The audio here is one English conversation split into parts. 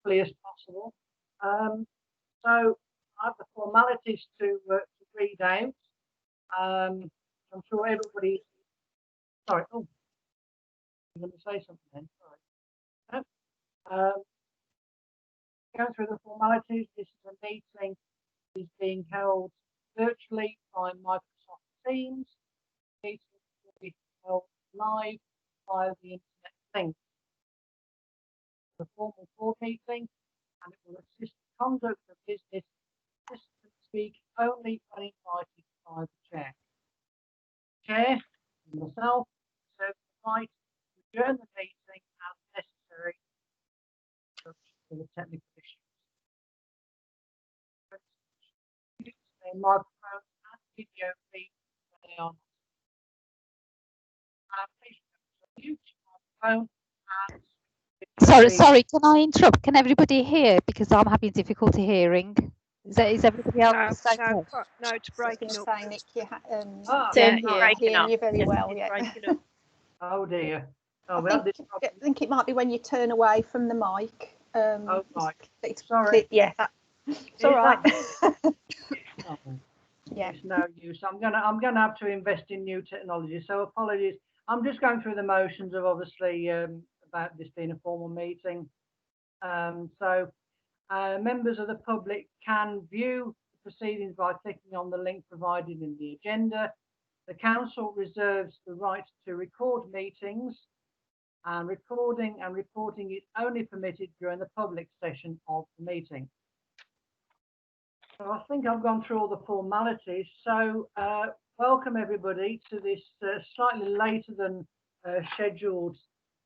quickly as possible. So I have the formalities to read out. I'm sure everybody. Sorry. Oh, I'm going to say something then. Sorry. Going through the formalities. This is a meeting is being held virtually by Microsoft Teams. The meeting will be held live via the internet link. The formal board meeting, and it will assist the conduct of business. Participants speak only when invited by the chair. Chair and myself serve the right to adjourn the meeting as necessary for the technical issues. Their microphones and video feed when they are not. Please mute your microphone and Sorry, can I interrupt? Can everybody hear? Because I'm having difficulty hearing. Is everybody else? No, it's breaking up. Nick, Breaking you very well. Yeah. oh dear. Oh, I think it might be when you turn away from the mic. Oh, right. Sorry. Yeah, it's all right. Yeah, it's no use. I'm gonna have to invest in new technology. So apologies. I'm just going through the motions of obviously about this being a formal meeting. Members of the public can view the proceedings by clicking on the link provided in the agenda. The council reserves the right to record meetings, and recording and reporting is only permitted during the public session of the meeting. So I think I've gone through all the formalities. So welcome everybody to this slightly later than scheduled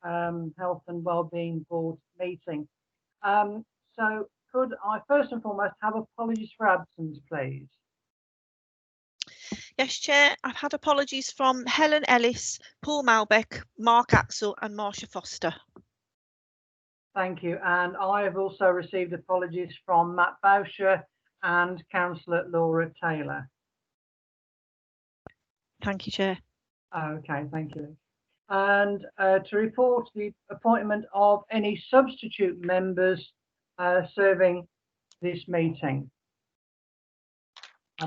Health and Wellbeing Board meeting. So could I first and foremost have apologies for absence, please? Yes, Chair. I've had apologies from Helen Ellis, Paul Malbeck, Mark Axel and Marsha Foster. Thank you. And I have also received apologies from Matt Boucher and Councillor Laura Taylor. Thank you, Chair. Okay, thank you. And to report the appointment of any substitute members serving this meeting.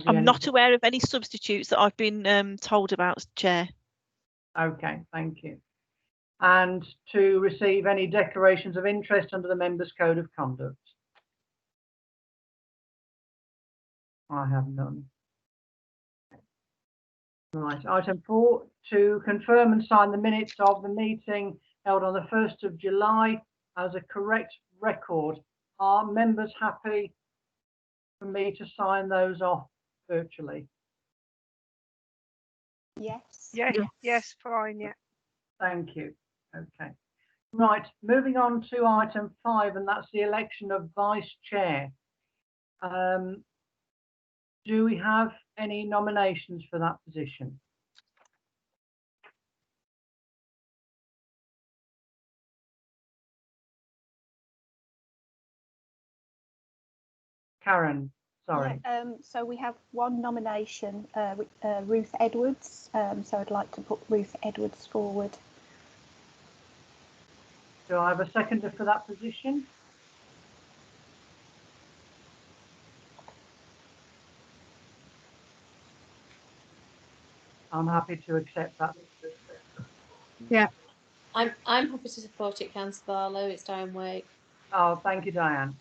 I'm not aware of any substitutes that I've been told about, Chair. Okay, thank you. And to receive any declarations of interest under the Members' Code of Conduct. I have none. Right, item 4, to confirm and sign the minutes of the meeting held on the 1st of July as a correct record. Are members happy for me to sign those off virtually? Yes. Yes, fine, yeah. Thank you. Okay. Right, moving on to item 5, and that's the election of vice chair. Do we have any nominations for that position? Karen, sorry. Yeah, so we have one nomination, Ruth Edwards. So I'd like to put Ruth Edwards forward. Do I have a seconder for that position? I'm happy to accept that. Yeah, I'm happy to support it, Councillor Barlow. It's Diane Wake. Oh, thank you, Diane.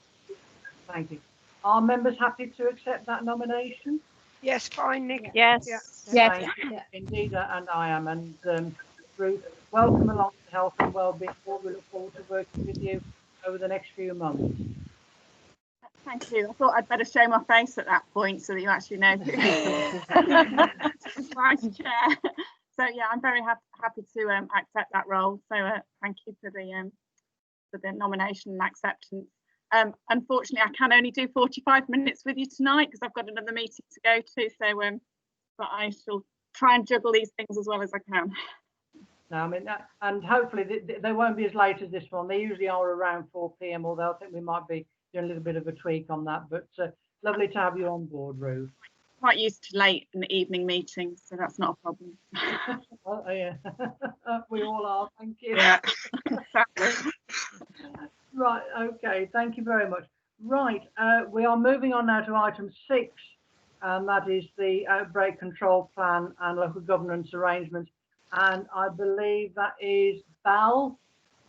Thank you. Are members happy to accept that nomination? Yes, fine, Nick. Yes. Yeah. Thank you. Indeed, and I am. And Ruth, welcome along to Health and Wellbeing Board. We look forward to working with you over the next few months. Thank you. I thought I'd better show my face at that point so that you actually know who vice chair. So yeah, I'm very happy to accept that role. So thank you for the nomination and acceptance. Unfortunately, I can only do 45 minutes with you tonight because I've got another meeting to go to. So, but I shall try and juggle these things as well as I can. No, I mean, and hopefully they won't be as late as this one. They usually are around 4 p.m. Although I think we might be doing a little bit of a tweak on that. But lovely to have you on board, Ruth. Quite used to late in the evening meetings, so that's not a problem. Oh, yeah, we all are. Thank you. Yeah. Right, okay, thank you very much. Right, we are moving on now to item 6, and that is the outbreak control plan and local governance arrangements. And I believe that is Val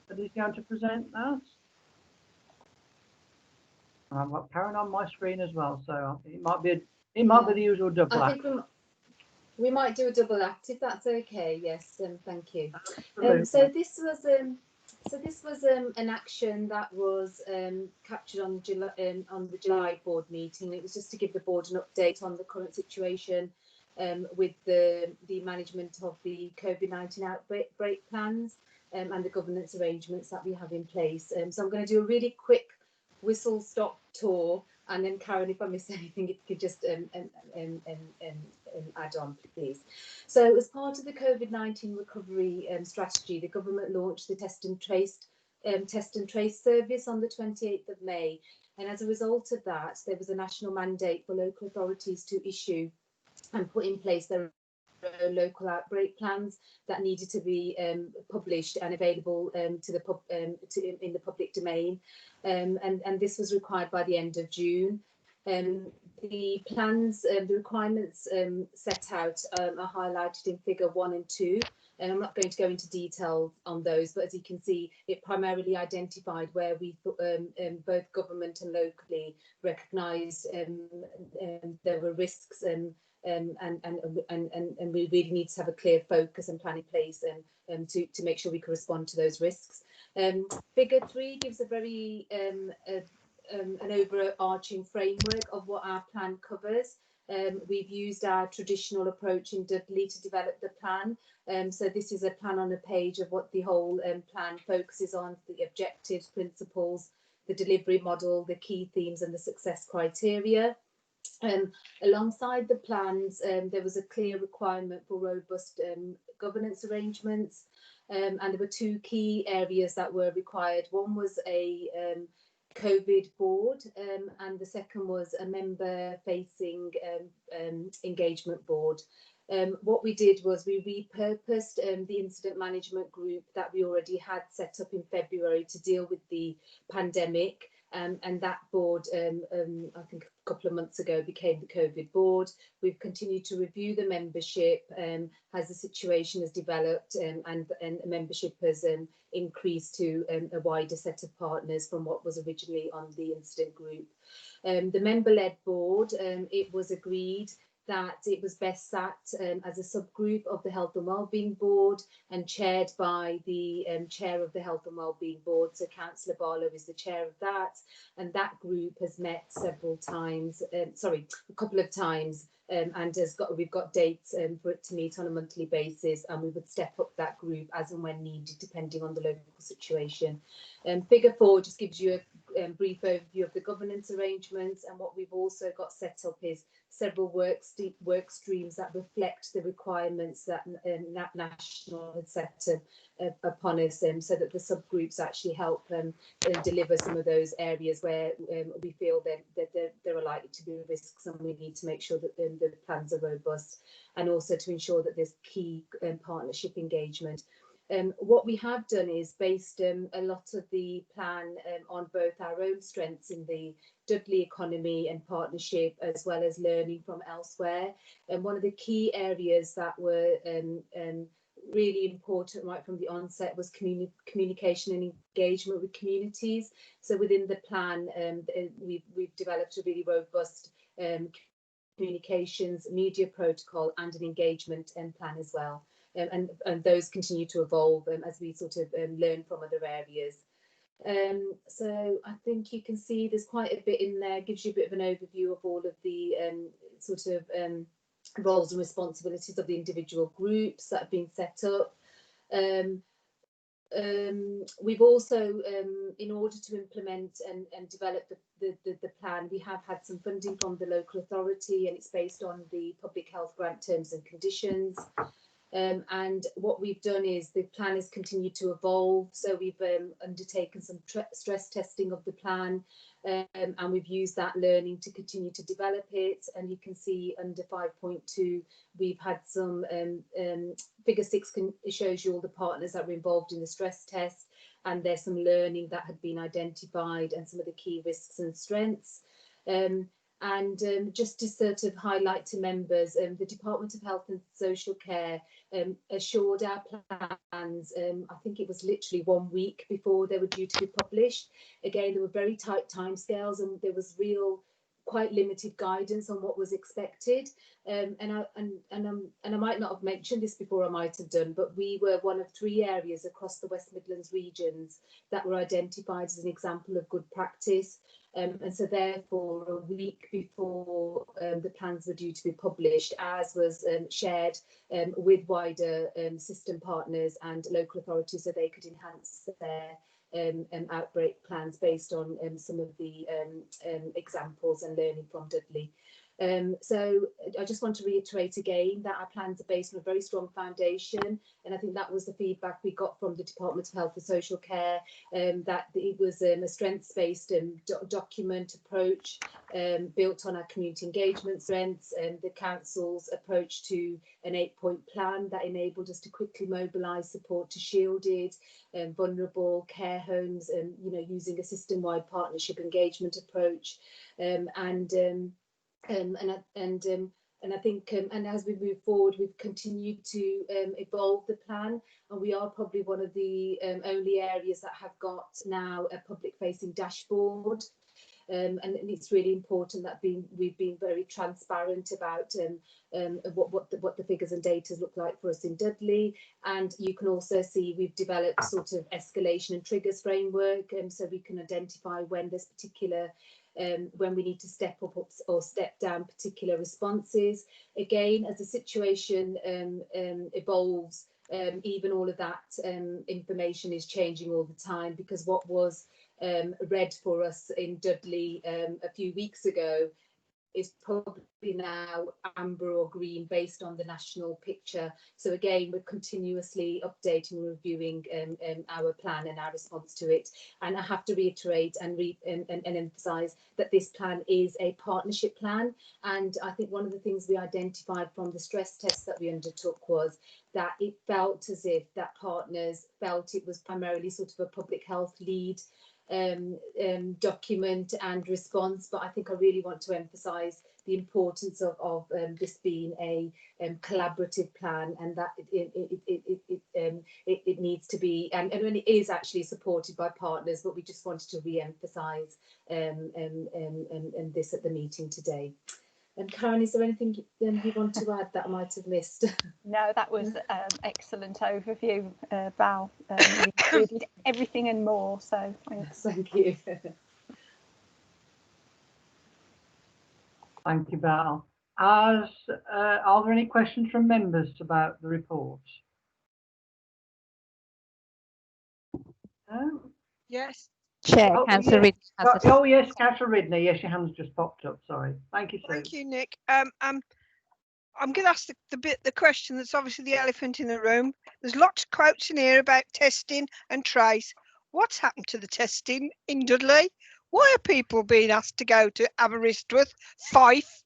that is going to present that. I've got Karen on my screen as well, so it might be the usual double I act. think we might do a double act if that's okay. Yes, thank you. Absolutely. So this was an action that was captured on the July board meeting. It was just to give the board an update on the current situation with the management of the COVID-19 outbreak plans and the governance arrangements that we have in place. So I'm going to do a really quick whistle stop tour, and then Karen, if I miss anything, it could just add on, please. So as part of the COVID-19 recovery strategy, the government launched the test and trace service on the 28th of May. And as a result of that, there was a national mandate for local authorities to issue and put in place their local outbreak plans that needed to be published and available in the public domain, and this was required by the end of June. The plans, the requirements set out are highlighted in figure 1 and 2, and I'm not going to go into detail on those, but as you can see, it primarily identified where we both government and locally recognised there were risks and we really need to have a clear focus and plan in place to make sure we can respond to those risks. Figure 3 gives a very an overarching framework of what our plan covers. We've used our traditional approach in Dudley to develop the plan. So this is a plan on a page of what the whole plan focuses on, the objectives, principles, the delivery model, the key themes and the success criteria. Alongside the plans, there was a clear requirement for robust governance arrangements, and there were 2 key areas that were required. One was a COVID board, and the second was a member-facing engagement board. What we did was we repurposed the incident management group that we already had set up in February to deal with the pandemic. And that board, I think a couple of months ago, became the COVID board. We've continued to review the membership as the situation has developed, and membership has increased to a wider set of partners from what was originally on the incident group. The member-led board, it was agreed that it was best sat as a subgroup of the Health and Wellbeing Board and chaired by the chair of the Health and Wellbeing Board. So Councillor Barlow is the chair of that, and that group has met several times, a couple of times, and we've got dates for it to meet on a monthly basis, and we would step up that group as and when needed, depending on the local situation. Figure 4 just gives you a brief overview of the governance arrangements, and what we've also got set up is several work streams that reflect the requirements that National had set upon us, so that the subgroups actually help deliver some of those areas where we feel that there are likely to be risks, and we need to make sure that the plans are robust, and also to ensure that there's key partnership engagement. What we have done is based a lot of the plan on both our own strengths in the Dudley economy and partnership, as well as learning from elsewhere. And one of the key areas that were really important right from the onset was communication and engagement with communities. So within the plan, we've developed a really robust communications, media protocol and an engagement plan as well. And those continue to evolve as we sort of learn from other areas. So I think you can see there's quite a bit in there, gives you a bit of an overview of all of the sort of roles and responsibilities of the individual groups that have been set up. We've also, in order to implement and develop the plan, we have had some funding from the local authority, and it's based on the public health grant terms and conditions. And what we've done is the plan has continued to evolve. So we've undertaken some stress testing of the plan, and we've used that learning to continue to develop it. And you can see under 5.2, we've had some figure 6 shows you all the partners that were involved in the stress test. and there's some learning that had been identified and some of the key risks and strengths. Just to sort of highlight to members, the Department of Health and Social Care assured our plans, I think it was literally 1 week before they were due to be published. Again, there were very tight timescales, and there was quite limited guidance on what was expected. And I might not have mentioned this before, I might have done, but we were one of 3 areas across the West Midlands regions that were identified as an example of good practice. And so therefore, a week before the plans were due to be published, as was shared with wider system partners and local authorities, so they could enhance their outbreak plans based on some of the examples and learning from Dudley. So I just want to reiterate again that our plans are based on a very strong foundation, and I think that was the feedback we got from the Department of Health and Social Care, that it was a strengths-based document approach built on our community engagement strengths, and the council's approach to an 8-point plan that enabled us to quickly mobilise support to shielded, vulnerable care homes, and using a system-wide partnership engagement approach, and I think, and as we move forward, we've continued to evolve the plan, and we are probably one of the only areas that have got now a public-facing dashboard. And it's really important that we've been very transparent about what the figures and data look like for us in Dudley. And you can also see we've developed sort of escalation and triggers framework, so we can identify when there's particular when we need to step up or step down particular responses. Again, as the situation evolves, even all of that information is changing all the time, because what was read for us in Dudley a few weeks ago is probably now amber or green based on the national picture. So again, we're continuously updating and reviewing our plan and our response to it. And I have to reiterate and emphasise that this plan is a partnership plan. And I think one of the things we identified from the stress test that we undertook was that it felt as if that partners felt it was primarily sort of a public health lead document and response, but I think I really want to emphasize the importance of this being a collaborative plan, and that it needs to be, and it is actually supported by partners, but we just wanted to re-emphasize this at the meeting today. And Karen, is there anything you want to add that I might have missed? No, that was excellent overview, Val. You included everything and more, so thanks. Thank you. Thank you, Val. Are there any questions from members about the report? No? Yes. Chair, Oh, Councillor yes. Ridley. Oh yes, Councillor Ridley. Yes, your hand's just popped up. Sorry. Thank you, Sue. Thank you, Nick. I'm going to ask the question that's obviously the elephant in the room. There's lots of quotes in here about testing and trace. What's happened to the testing in Dudley? Why are people being asked to go to Aberystwyth, Fife,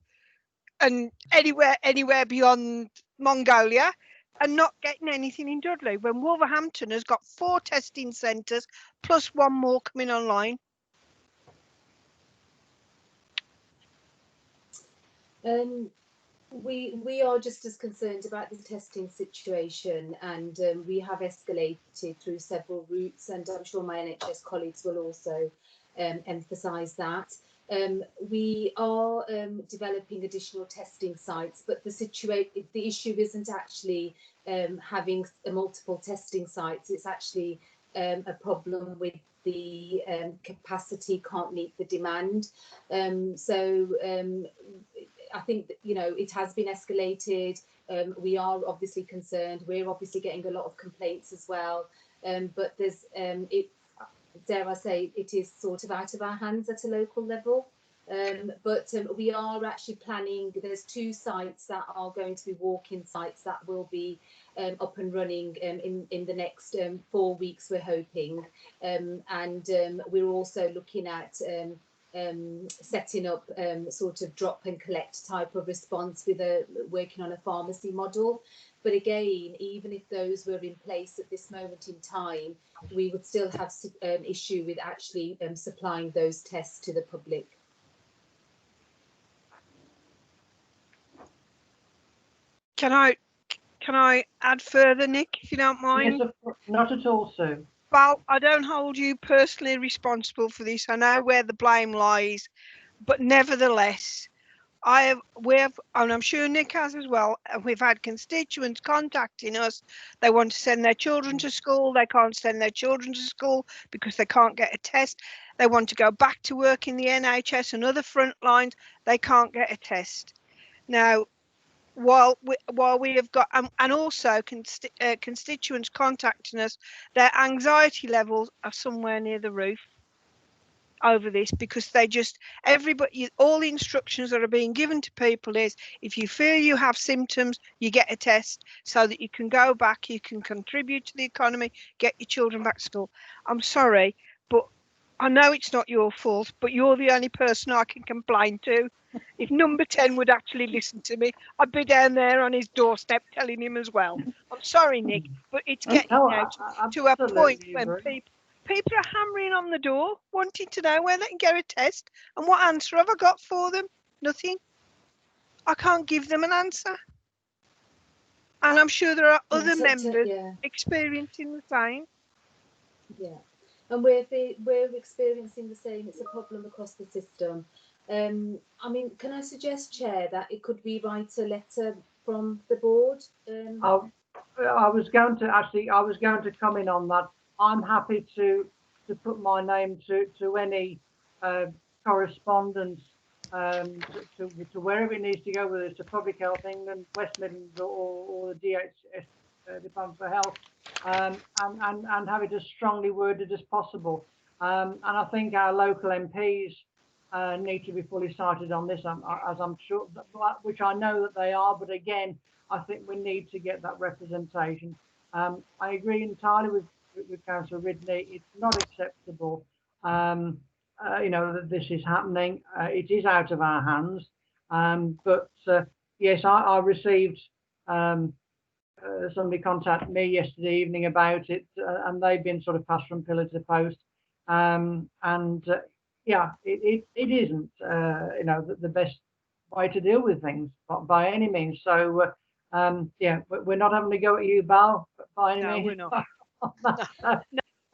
and anywhere beyond Mongolia, and not getting anything in Dudley, when Wolverhampton has got 4 testing centres plus 1 more coming online? We are just as concerned about the testing situation, and we have escalated through several routes, and I'm sure my NHS colleagues will also emphasise that. We are developing additional testing sites, but the issue isn't actually having multiple testing sites. It's actually a problem with the capacity can't meet the demand. I think that, it has been escalated. We are obviously concerned. We're obviously getting a lot of complaints as well. But there's dare I say, it is sort of out of our hands at a local level. But we are actually planning. There's 2 sites that are going to be walk-in sites that will be up and running in the next 4 weeks, we're hoping. And we're also looking at setting up sort of drop and collect type of response with working on a pharmacy model. But again, even if those were in place at this moment in time, we would still have issue with actually supplying those tests to the public. Can I add further, Nick, if you don't mind? Yes, not at all, Sue. Well, I don't hold you personally responsible for this. I know where the blame lies, but nevertheless, we have, and I'm sure Nick has as well, and we've had constituents contacting us. They want to send their children to school. They can't send their children to school because they can't get a test. They want to go back to work in the NHS and other front lines. They can't get a test. Now, while we have got, and also constituents contacting us, their anxiety levels are somewhere near the roof over this, because they just, everybody, all the instructions that are being given to people is, if you feel you have symptoms, you get a test so that you can go back, you can contribute to the economy, get your children back to school. I'm sorry, but I know it's not your fault, but you're the only person I can complain to. If number 10 would actually listen to me, I'd be down there on his doorstep telling him as well. I'm sorry, Nick, but it's getting now to a point when people are hammering on the door, wanting to know where they can get a test. And what answer have I got for them? Nothing. I can't give them an answer. And I'm sure there are other members experiencing the same. Yeah, and we're experiencing the same. It's a problem across the system. I mean, can I suggest, Chair, that it could be write a letter from the board? I was going to comment on that. I'm happy to put my name to any correspondence to wherever it needs to go, whether it's to Public Health England, West Midlands, or the DHS, Department for Health, and have it as strongly worded as possible. And I think our local MPs need to be fully cited on this, as I'm sure, which I know that they are. But again, I think we need to get that representation. I agree entirely with Councillor Ridley. It's not acceptable, you know, that this is happening. It is out of our hands. But yes, I received somebody contacted me yesterday evening about it, and they've been sort of passed from pillar to post. Yeah, it isn't, you know, the best way to deal with things by any means. So yeah, we're not having to go at you, Val, by any means. We're not.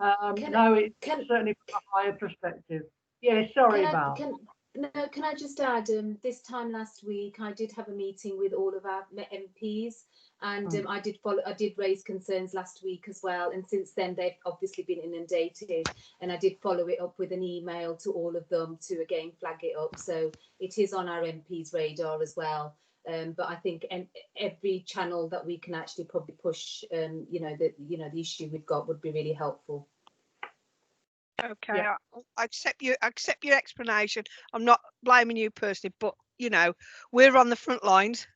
No, it's certainly from a higher perspective. Yeah, sorry, Val. Can I just add, this time last week, I did have a meeting with all of our MPs, and I did raise concerns last week as well. And since then, they've obviously been inundated, and I did follow it up with an email to all of them to again flag it up. So it is on our MPs' radar as well. But I think every channel that we can actually probably push, you know, the issue we've got would be really helpful. Okay, yeah. I accept your explanation. I'm not blaming you personally, but you know, we're on the front lines.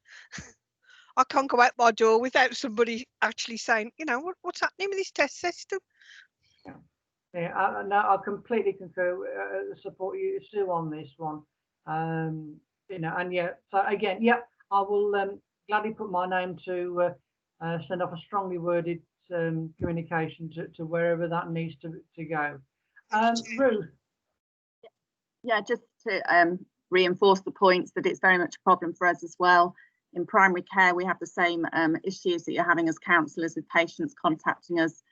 I can't go out my door without somebody actually saying, you know, what's happening with this test system. Yeah, no, I completely concur. Support you, Sue, on this one. You know, and yeah, so again, yeah, I will gladly put my name to send off a strongly worded communication to wherever that needs to go. Ruth. Yeah, just to reinforce the points that it's very much a problem for us as well. In primary care, we have the same issues that you're having as counsellors, with patients contacting us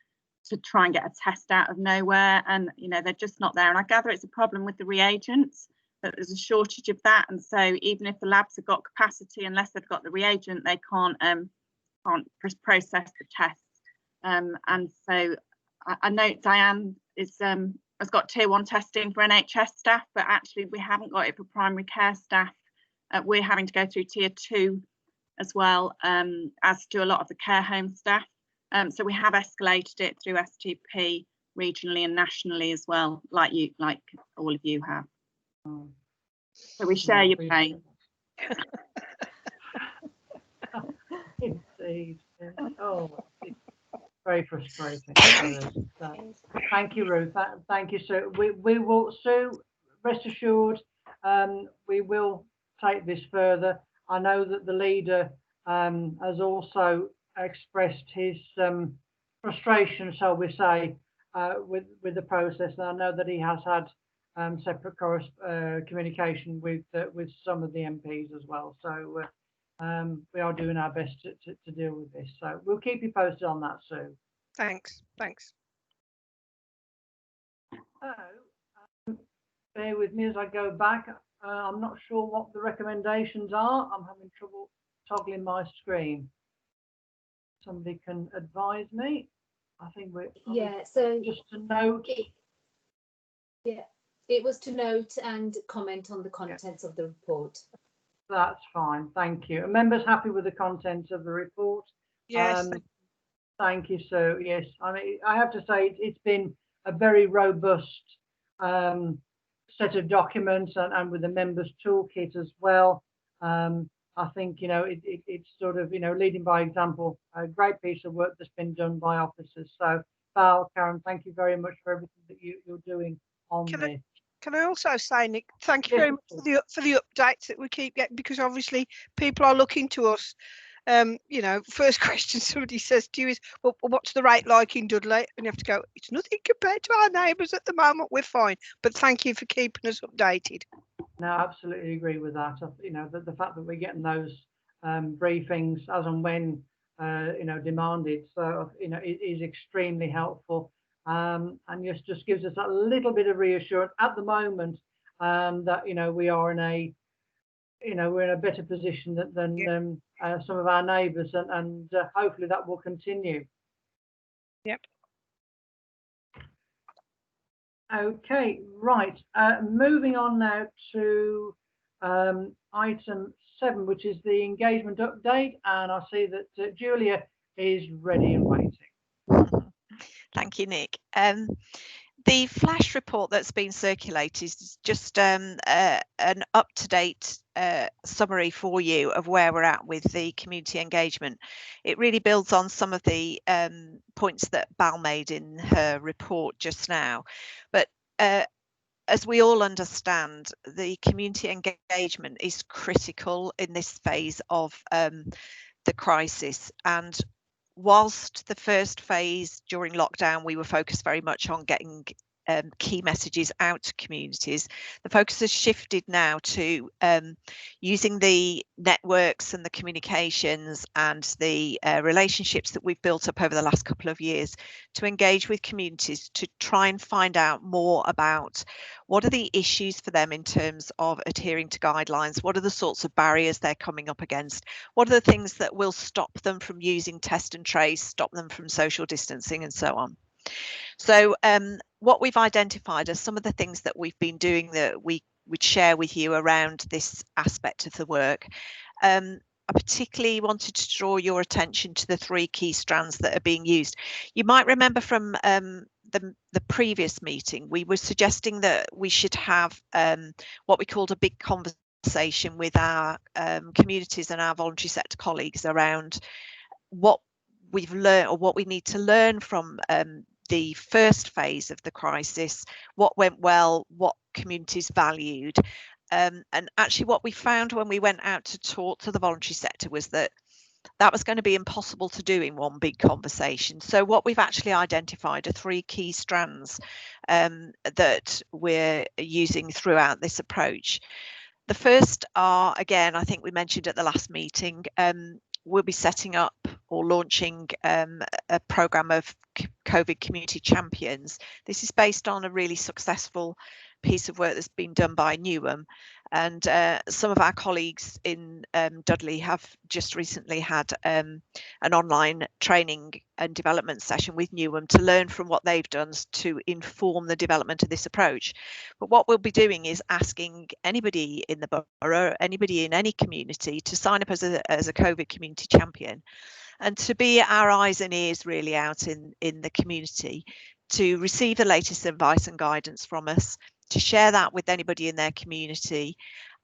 to try and get a test out of nowhere, and you know, they're just not there. And I gather it's a problem with the reagents, that there's a shortage of that, and so even if the labs have got capacity, unless they've got the reagent, they can't process the test. And so I know Diane has got tier 1 testing for NHS staff, but actually we haven't got it for primary care staff. We're having to go through tier 2 as well, as do a lot of the care home staff. So we have escalated it through STP regionally and nationally as well, like all of you have. So we share your pain. Indeed. Oh, it's very frustrating. So, thank you, Ruth. Thank you, Sue. We will, Sue, rest assured, we will take this further. I know that the leader has also expressed his frustration, shall we say, with the process. And I know that he has had separate communication with some of the MPs as well. So we are doing our best to deal with this. So we'll keep you posted on that, Sue. Thanks. So bear with me as I go back. I'm not sure what the recommendations are. I'm having trouble toggling my screen. Somebody can advise me. I think we're so just to note. It was to note and comment on the contents of the report. That's fine, thank you. Are members happy with the contents of the report? Yes. Thank you, Sue. Yes, I mean, I have to say it's been a very robust set of documents, and with the members' toolkit as well. I think, you know, it's sort of, you know, leading by example, a great piece of work that's been done by officers. So, Val, Karen, thank you very much for everything that you're doing on this. Can I also say, Nick, thank you very much for the updates that we keep getting, because obviously people are looking to us. You know, first question somebody says to you is, well, what's the rate like in Dudley? And you have to go, it's nothing compared to our neighbours at the moment, we're fine. But thank you for keeping us updated. No, I absolutely agree with that. You know, the fact that we're getting those briefings as and when, you know, demanded. So, you know, it is extremely helpful. And just gives us a little bit of reassurance at the moment that, you know, we are in a, you know, we're in a better position than some of our neighbours, and hopefully that will continue. Yep. Okay, right. Moving on now to item 7, which is the engagement update, and I see that Julia is ready and waiting. Thank you, Nick. The flash report that's been circulated is just an up-to-date summary for you of where we're at with the community engagement. It really builds on some of the points that Bal made in her report just now. But as we all understand, the community engagement is critical in this phase of the crisis. And whilst the first phase during lockdown, we were focused very much on getting key messages out to communities, the focus has shifted now to using the networks and the communications and the relationships that we've built up over the last couple of years to engage with communities to try and find out more about what are the issues for them in terms of adhering to guidelines, what are the sorts of barriers they're coming up against, what are the things that will stop them from using test and trace, stop them from social distancing and so on. So what we've identified are some of the things that we've been doing that we would share with you around this aspect of the work. I particularly wanted to draw your attention to the 3 key strands that are being used. You might remember from the previous meeting, we were suggesting that we should have what we called a big conversation with our communities and our voluntary sector colleagues around what we've learned or what we need to learn from the first phase of the crisis, what went well, what communities valued. And actually what we found when we went out to talk to the voluntary sector was that was going to be impossible to do in one big conversation. So what we've actually identified are 3 key strands that we're using throughout this approach. The first are, again, I think we mentioned at the last meeting, we'll be setting up or launching a programme of COVID community champions. This is based on a really successful piece of work that's been done by Newham, and some of our colleagues in Dudley have just recently had an online training and development session with Newham to learn from what they've done to inform the development of this approach. But what we'll be doing is asking anybody in the borough, anybody in any community to sign up as a COVID community champion, and to be our eyes and ears really out in the community, to receive the latest advice and guidance from us, to share that with anybody in their community,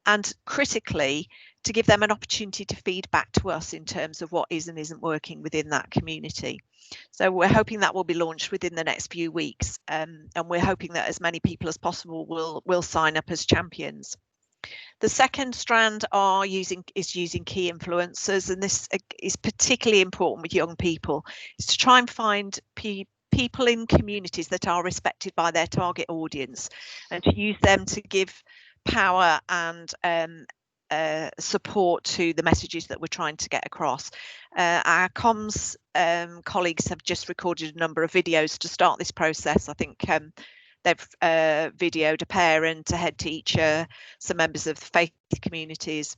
and critically to give them an opportunity to feed back to us in terms of what is and isn't working within that community. So we're hoping that will be launched within the next few weeks, and we're hoping that as many people as possible will sign up as champions. The second strand is using key influencers, and this is particularly important with young people, is to try and find people in communities that are respected by their target audience, and to use them to give power and support to the messages that we're trying to get across. Our comms colleagues have just recorded a number of videos to start this process. I think they've videoed a parent, a head teacher, some members of the faith communities,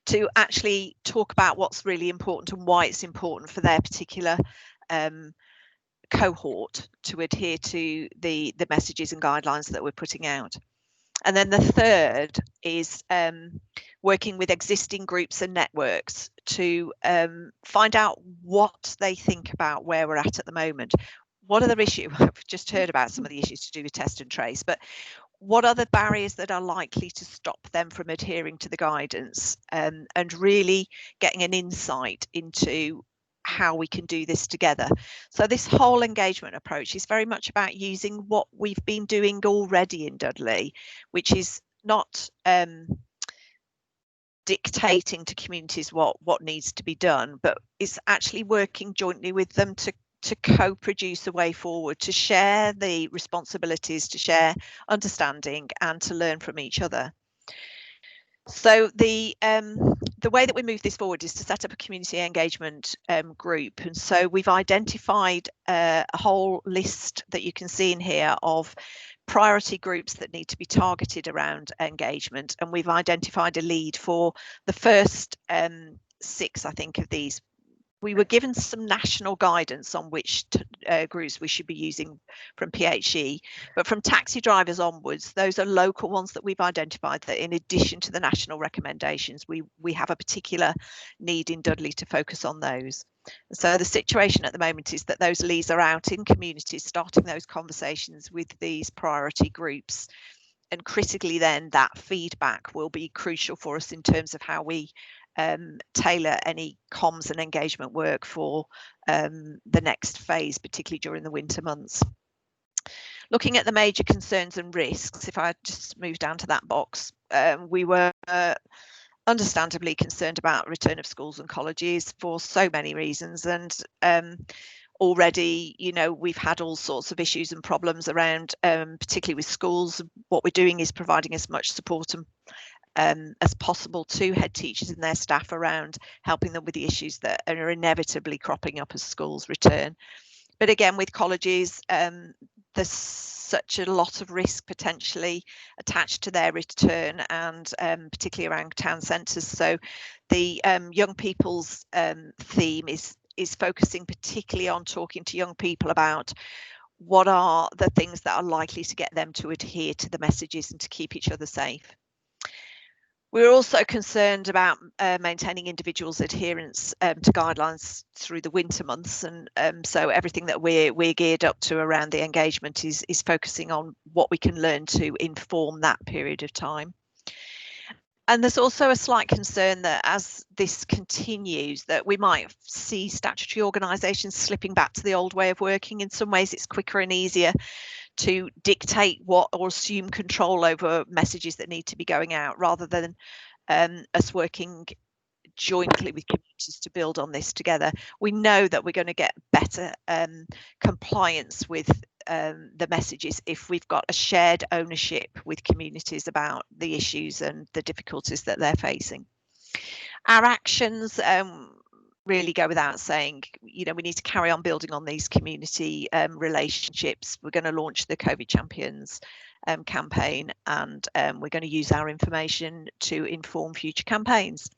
to actually talk about what's really important and why it's important for their particular cohort to adhere to the messages and guidelines that we're putting out. And then the third is working with existing groups and networks to find out what they think about where we're at the moment. What are the issues? I've just heard about some of the issues to do with test and trace, but what are the barriers that are likely to stop them from adhering to the guidance, and really getting an insight into how we can do this together. So this whole engagement approach is very much about using what we've been doing already in Dudley, which is not dictating to communities what needs to be done, but is actually working jointly with them to co-produce a way forward, to share the responsibilities, to share understanding, and to learn from each other. So the way that we move this forward is to set up a community engagement group, and so we've identified a whole list that you can see in here of priority groups that need to be targeted around engagement, and we've identified a lead for the first 6, I think, of these. We were given some national guidance on which groups we should be using from PHE, but from taxi drivers onwards, those are local ones that we've identified that, in addition to the national recommendations, we have a particular need in Dudley to focus on those. So the situation at the moment is that those leads are out in communities, starting those conversations with these priority groups. And critically then, that feedback will be crucial for us in terms of how we tailor any comms and engagement work for the next phase, particularly during the winter months. Looking at the major concerns and risks, if I just move down to that box, we were understandably concerned about return of schools and colleges for so many reasons, and already, you know, we've had all sorts of issues and problems around, particularly with schools. What we're doing is providing as much support and as possible to head teachers and their staff around helping them with the issues that are inevitably cropping up as schools return. But again, with colleges, there's such a lot of risk potentially attached to their return, and particularly around town centres. So the young people's theme is focusing particularly on talking to young people about what are the things that are likely to get them to adhere to the messages and to keep each other safe. We're also concerned about maintaining individuals' adherence to guidelines through the winter months, and so everything that we're geared up to around the engagement is focusing on what we can learn to inform that period of time. And there's also a slight concern that as this continues, that we might see statutory organisations slipping back to the old way of working. In some ways, it's quicker and easier to dictate what or assume control over messages that need to be going out, rather than us working jointly with communities to build on this together. We know that we're going to get better compliance with the messages if we've got a shared ownership with communities about the issues and the difficulties that they're facing. Our actions really go without saying. You know, we need to carry on building on these community relationships. We're going to launch the COVID Champions campaign, and we're going to use our information to inform future campaigns.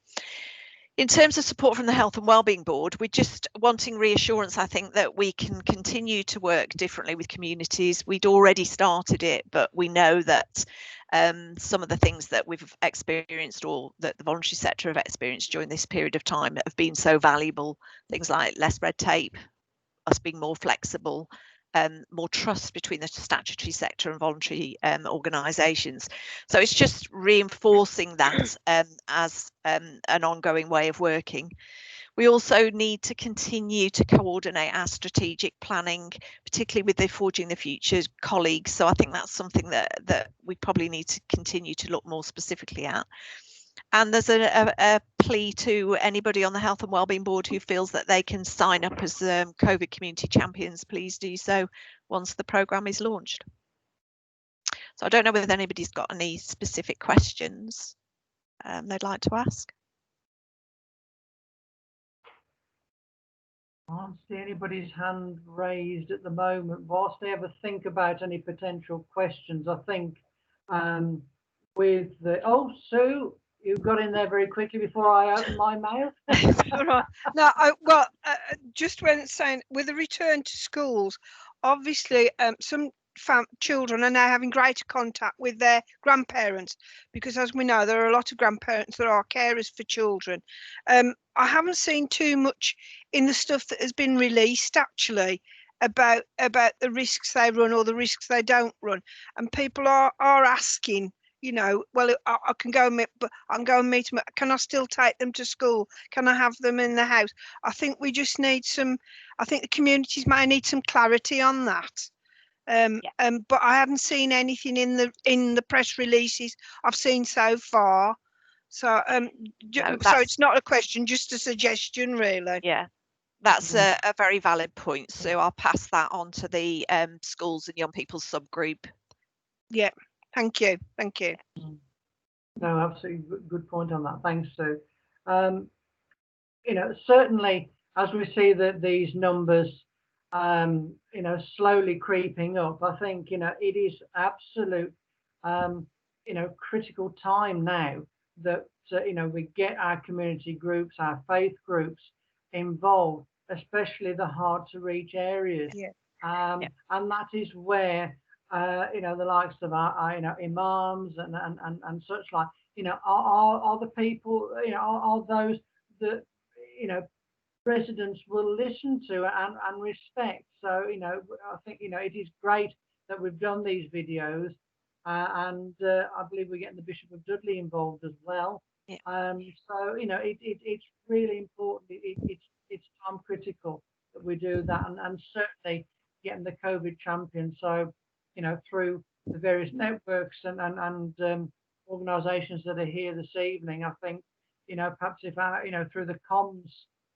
In terms of support from the Health and Wellbeing Board, we're just wanting reassurance, I think, that we can continue to work differently with communities. We'd already started it, but we know that some of the things that we've experienced, or that the voluntary sector have experienced during this period of time, have been so valuable. Things like less red tape, us being more flexible, more trust between the statutory sector and voluntary organisations. So it's just reinforcing that as an ongoing way of working. We also need to continue to coordinate our strategic planning, particularly with the Forging the Future colleagues. So I think that's something that we probably need to continue to look more specifically at. And there's a plea to anybody on the Health and Wellbeing Board who feels that they can sign up as COVID community champions. Please do so once the programme is launched. So I don't know whether anybody's got any specific questions they'd like to ask. I can't see anybody's hand raised at the moment. Whilst they ever think about any potential questions, I think with the Sue, you got in there very quickly before I opened my mouth. All right. No, just when saying with the return to schools, obviously some children are now having greater contact with their grandparents, because as we know, there are a lot of grandparents that are carers for children. I haven't seen too much in the stuff that has been released actually about the risks they run or the risks they don't run, and people are asking, you know, well, I can go and meet, but I can go and meet them. Can I still take them to school? Can I have them in the house? I think we just need some. I think the communities may need some clarity on that. But I haven't seen anything in the press releases I've seen so far. So so it's not a question, just a suggestion, really. Yeah, that's a very valid point. So I'll pass that on to the schools and young people's subgroup. Yeah. Thank you. Thank you. No, absolutely good point on that. Thanks, Sue. You know, certainly as we see that these numbers, you know, slowly creeping up, I think, you know, it is absolute, you know, critical time now that, you know, we get our community groups, our faith groups involved, especially the hard to reach areas. Yeah. And that is where you know, the likes of our you know, imams and such like, you know, are the people, you know, are those that, you know, residents will listen to and respect. So, you know, I think, you know, it is great that we've done these videos, and I believe we're getting the Bishop of Dudley involved as well. Yeah. So, you know, it's really important. It's time critical that we do that, and certainly getting the COVID champion. So, you know, through the various networks and organisations that are here this evening, I think, you know, perhaps if you know, through the comms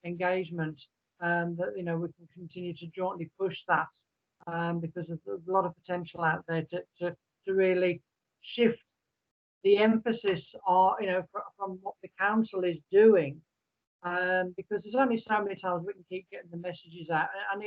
engagement, that, you know, we can continue to jointly push that, because there's a lot of potential out there to really shift the emphasis on, you know, from what the council is doing, because there's only so many times we can keep getting the messages out, and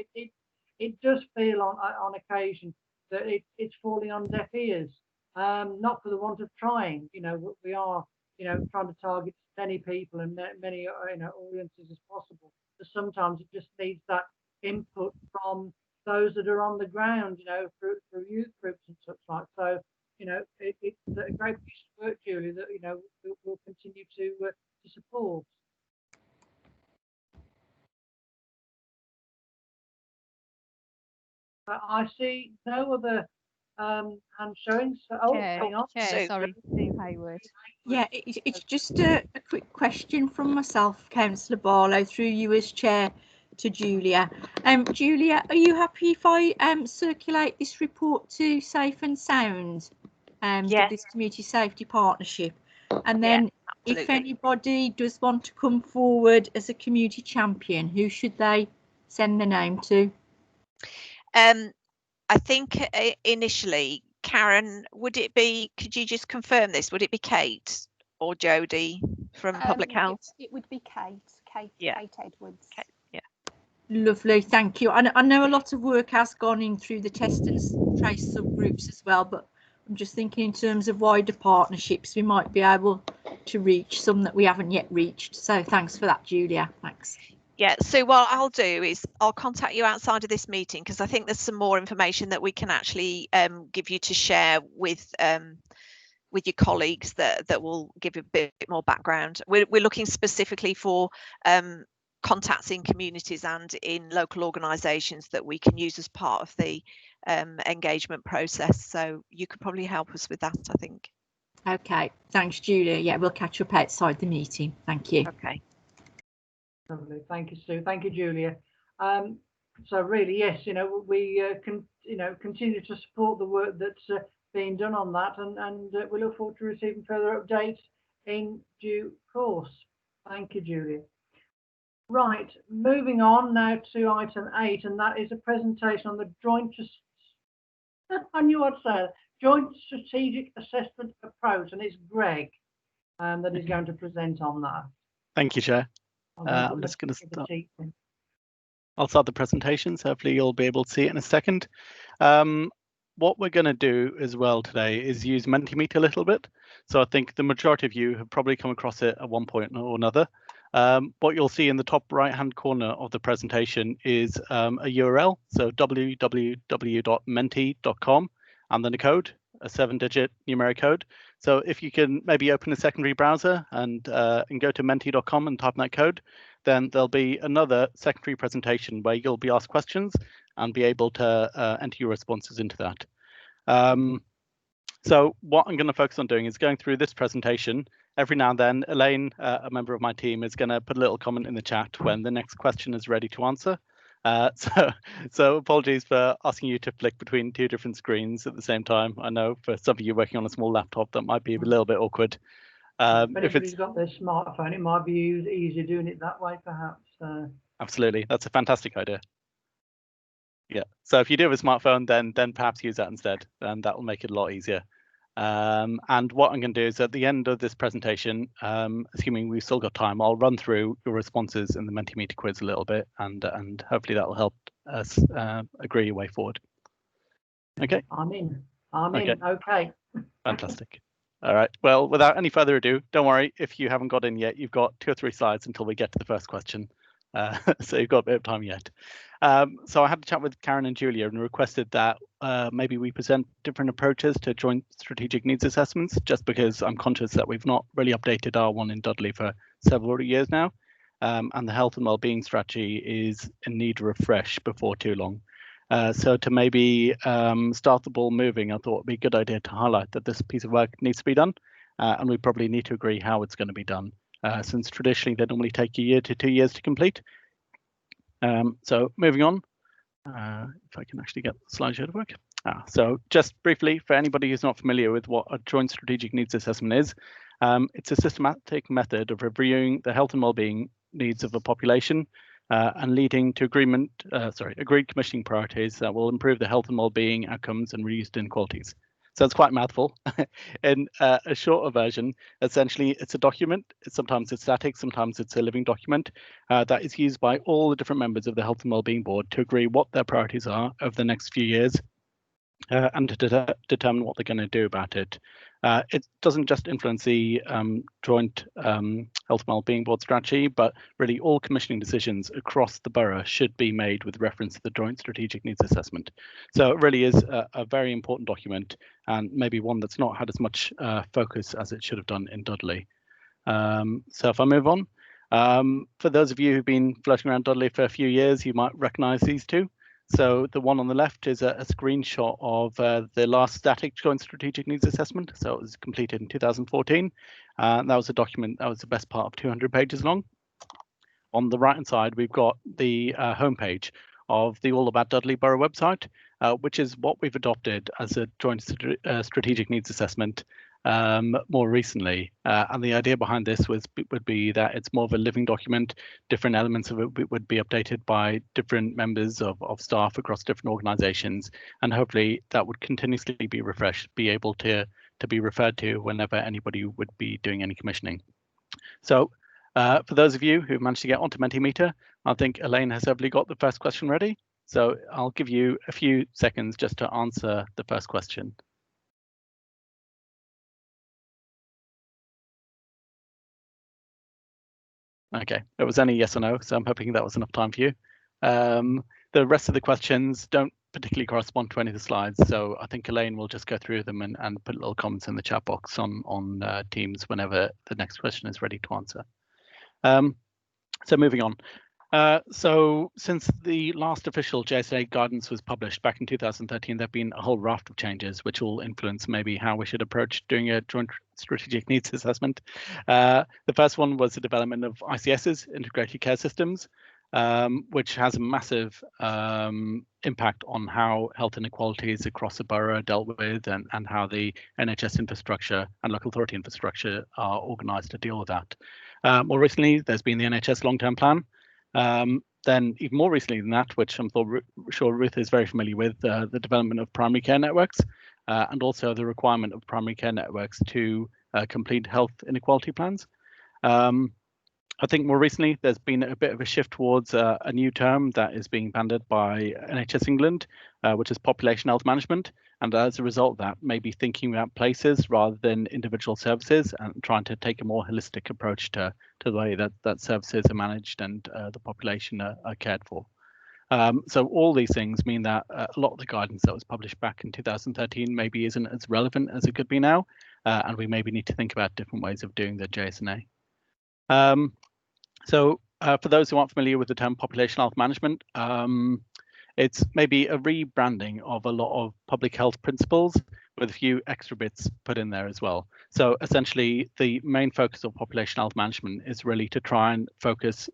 it does feel on occasion that it's falling on deaf ears, not for the want of trying. You know, we are, you know, trying to target as many people and many, you know, audiences as possible. But sometimes it just needs that input from those that are on the ground, you know, through youth groups and such like. So, you know, it's a great piece of work, Julie, that, you know, we'll continue to support. I see no other hand showing. So, hang on. Sorry, Steve Hayward. Yeah, it's just a quick question from myself, Councillor Barlow, through you as chair to Julia. Julia, are you happy if I circulate this report to Safe and Sound, this community safety partnership, and then if anybody does want to come forward as a community champion, who should they send their name to? I think initially, Karen, would it be, could you just confirm this? Would it be Kate or Jodie from Public Health? It would be Kate Edwards. Kate, yeah. Lovely, thank you. I know a lot of work has gone in through the test and trace subgroups as well, but I'm just thinking in terms of wider partnerships, we might be able to reach some that we haven't yet reached. So thanks for that, Julia. Thanks. Yeah, so what I'll do is I'll contact you outside of this meeting, because I think there's some more information that we can actually give you to share with your colleagues that will give you a bit more background. We're looking specifically for contacts in communities and in local organisations that we can use as part of the engagement process. So you could probably help us with that, I think. Okay, thanks, Julia. Yeah, we'll catch up outside the meeting. Thank you. Okay. Lovely. Thank you, Sue. Thank you, Julia. So really, yes, we can, continue to support the work that's being done on that, and we look forward to receiving further updates in due course. Thank you, Julia. Right, moving on now to item 8, and that is a presentation on the joint, I knew I'd say that, joint strategic assessment approach, and it's Greg that is going to present on that. Thank you, Chair. I'm just going to start. I'll start the presentation, so hopefully you'll be able to see it in a second. What we're going to do as well today is use Mentimeter a little bit. So I think the majority of you have probably come across it at one point or another. What you'll see in the top right-hand corner of the presentation is a URL, so www.menti.com, and then a code, a 7-digit numeric code. So if you can maybe open a secondary browser and go to menti.com and type in that code, then there'll be another secondary presentation where you'll be asked questions and be able to enter your responses into that. So what I'm going to focus on doing is going through this presentation. Every now and then, Elaine, a member of my team, is going to put a little comment in the chat when the next question is ready to answer. So apologies for asking you to flick between 2 different screens at the same time. I know for some of you working on a small laptop, that might be a little bit awkward. If anybody's got their smartphone, it might be easier doing it that way, perhaps. Absolutely, that's a fantastic idea. Yeah, so if you do have a smartphone, then perhaps use that instead, and that will make it a lot easier. And what I'm going to do is at the end of this presentation, assuming we've still got time, I'll run through your responses in the Mentimeter quiz a little bit, and hopefully that will help us agree your way forward. Okay. I'm in. Okay. Fantastic. All right. Well, without any further ado, don't worry if you haven't got in yet. You've got 2 or 3 slides until we get to the first question. So you've got a bit of time yet. So I had a chat with Karen and Julia and requested that maybe we present different approaches to joint strategic needs assessments, just because I'm conscious that we've not really updated our one in Dudley for several years now. And the health and wellbeing strategy is in need of refresh before too long. So to maybe start the ball moving, I thought it'd be a good idea to highlight that this piece of work needs to be done, and we probably need to agree how it's going to be done, since traditionally they normally take 1 year to 2 years to complete. So moving on, if I can actually get the slideshow to work. So just briefly, for anybody who's not familiar with what a joint strategic needs assessment is, it's a systematic method of reviewing the health and wellbeing needs of a population and leading to agreed commissioning priorities that will improve the health and wellbeing outcomes and reduce inequalities. So it's quite a mouthful. In a shorter version, essentially, it's a document. Sometimes it's static, sometimes it's a living document that is used by all the different members of the Health and Wellbeing Board to agree what their priorities are over the next few years and to determine what they're going to do about it. It doesn't just influence the joint Health and Wellbeing Board strategy, but really all commissioning decisions across the borough should be made with reference to the Joint Strategic Needs Assessment. So it really is a very important document, and maybe one that's not had as much focus as it should have done in Dudley. So if I move on, for those of you who've been floating around Dudley for a few years, you might recognise these two. So the one on the left is a screenshot of the last static joint strategic needs assessment. So it was completed in 2014. That was a document that was the best part of 200 pages long. On the right hand side, we've got the homepage of the All About Dudley Borough website, which is what we've adopted as a joint strategic needs assessment more recently, and the idea behind this would be that it's more of a living document. Different elements of it would be updated by different members of staff across different organisations, and hopefully that would continuously be refreshed, be able to be referred to whenever anybody would be doing any commissioning. So for those of you who've managed to get onto Mentimeter, I think Elaine has hopefully got the first question ready. So I'll give you a few seconds just to answer the first question. Okay, it was only yes or no, so I'm hoping that was enough time for you. The rest of the questions don't particularly correspond to any of the slides, so I think Elaine will just go through them and put little comments in the chat box on Teams whenever the next question is ready to answer. So moving on, So since the last official JSA guidance was published back in 2013, there have been a whole raft of changes which will influence maybe how we should approach doing a joint strategic needs assessment. The first one was the development of ICSs, integrated care systems, which has a massive impact on how health inequalities across the borough are dealt with, and how the NHS infrastructure and local authority infrastructure are organised to deal with that. More recently, there's been the NHS long-term plan. Then even more recently than that, which I'm sure Ruth is very familiar with, the development of primary care networks, and also the requirement of primary care networks to complete health inequality plans. I think more recently there's been a bit of a shift towards a new term that is being banded by NHS England, which is population health management. And as a result of that, maybe thinking about places rather than individual services, and trying to take a more holistic approach to the way that services are managed and the population are cared for. So all these things mean that a lot of the guidance that was published back in 2013 maybe isn't as relevant as it could be now, and we maybe need to think about different ways of doing the JSNA. So for those who aren't familiar with the term population health management, it's maybe a rebranding of a lot of public health principles with a few extra bits put in there as well. So essentially, the main focus of population health management is really to try and focus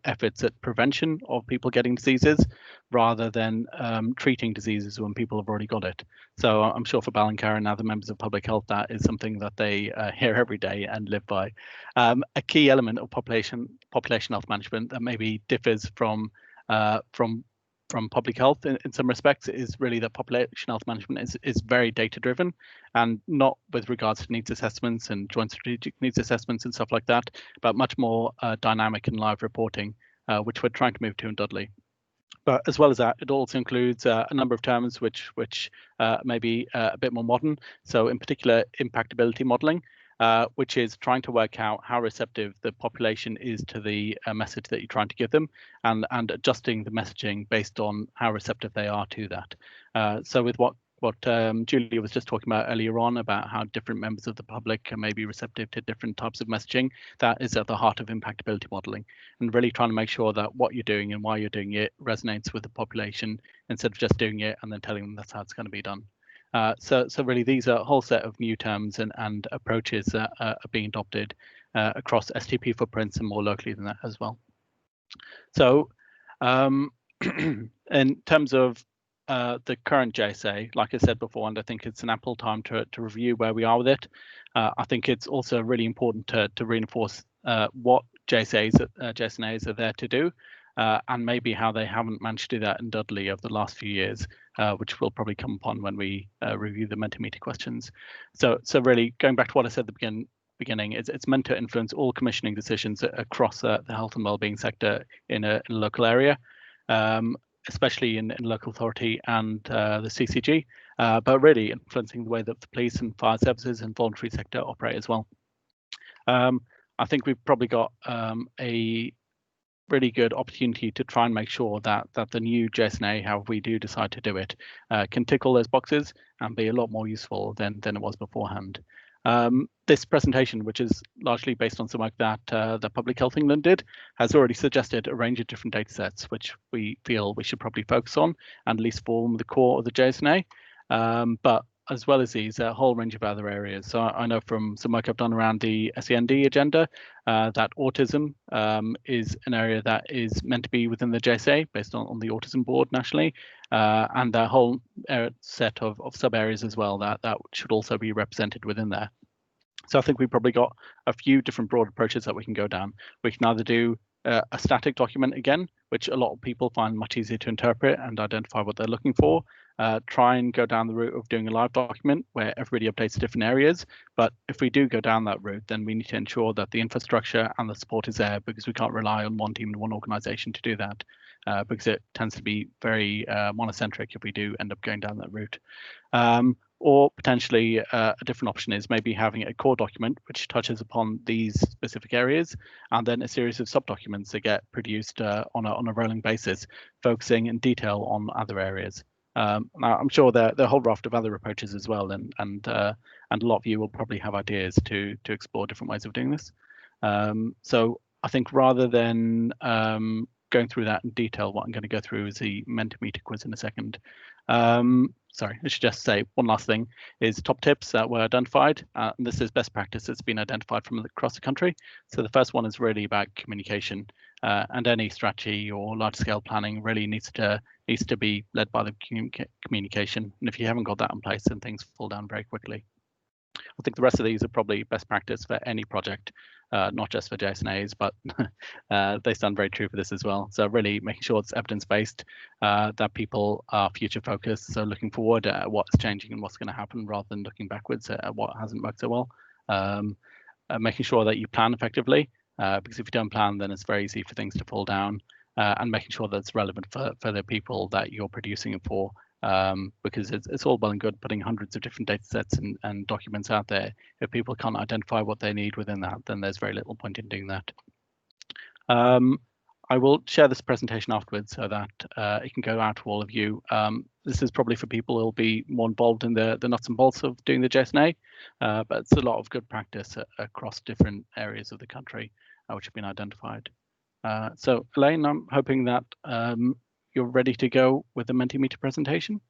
efforts at prevention of people getting diseases rather than treating diseases when people have already got it. So I'm sure for Ballancar and other members of public health, that is something that they hear every day and live by. A key element of population health management that maybe differs from public health in some respects is really that population health management is very data driven, and not with regards to needs assessments and joint strategic needs assessments and stuff like that, but much more dynamic and live reporting, which we're trying to move to in Dudley. But as well as that, it also includes a number of terms which may be a bit more modern. So in particular, impactability modeling, which is trying to work out how receptive the population is to the message that you're trying to give them, and adjusting the messaging based on how receptive they are to that. So with what Julia was just talking about earlier on, about how different members of the public may be receptive to different types of messaging, that is at the heart of impactability modeling, and really trying to make sure that what you're doing and why you're doing it resonates with the population, instead of just doing it and then telling them that's how it's going to be done. So really, these are a whole set of new terms and approaches that are being adopted across STP footprints and more locally than that as well. So in terms of the current JSA, like I said before, and I think it's an ample time to review where we are with it. I think it's also really important to reinforce what JSNAs are there to do, and maybe how they haven't managed to do that in Dudley over the last few years, which we'll probably come upon when we review the Mentimeter questions. So really, going back to what I said at the beginning, it's meant to influence all commissioning decisions across the health and wellbeing sector in a local area, especially in local authority and the CCG, but really influencing the way that the police and fire services and voluntary sector operate as well. I think we've probably got a really good opportunity to try and make sure that the new JSNA, how we do decide to do it, can tick all those boxes and be a lot more useful than it was beforehand. This presentation, which is largely based on some work that Public Health England did, has already suggested a range of different data sets, which we feel we should probably focus on and at least form the core of the JSNA. But as well as these, a whole range of other areas. So I know from some work I've done around the SEND agenda that autism is an area that is meant to be within the JSA based on the autism board nationally, and a whole set of sub areas as well that should also be represented within there. So I think we've probably got a few different broad approaches that we can go down. We can either do a static document again, which a lot of people find much easier to interpret and identify what they're looking for. Try and go down the route of doing a live document where everybody updates different areas. But if we do go down that route, then we need to ensure that the infrastructure and the support is there, because we can't rely on one team and one organization to do that, because it tends to be very monocentric if we do end up going down that route. Or potentially a different option is maybe having a core document which touches upon these specific areas, and then a series of sub-documents that get produced on a rolling basis, focusing in detail on other areas. Now, I'm sure there are a whole raft of other approaches as well, and a lot of you will probably have ideas to explore different ways of doing this. So I think rather than going through that in detail, what I'm going to go through is the Mentimeter quiz in a second. Sorry, I should just say one last thing is top tips that were identified. And this is best practice that's been identified from across the country. So the first one is really about communication, and any strategy or large scale planning really needs to be led by the communication. And if you haven't got that in place, then things fall down very quickly. I think the rest of these are probably best practice for any project, not just for JSNAs, but they stand very true for this as well. So really making sure it's evidence-based, that people are future focused, so looking forward at what's changing and what's going to happen rather than looking backwards at what hasn't worked so well. Making sure that you plan effectively, because if you don't plan, then it's very easy for things to fall down, and making sure that it's relevant for the people that you're producing it for. Because it's all well and good putting hundreds of different data sets and documents out there. If people can't identify what they need within that, then there's very little point in doing that. I will share this presentation afterwards so that it can go out to all of you. This is probably for people who will be more involved in the nuts and bolts of doing the JSNA, but it's a lot of good practice across different areas of the country which have been identified. So Elaine, I'm hoping that you're ready to go with the Mentimeter presentation.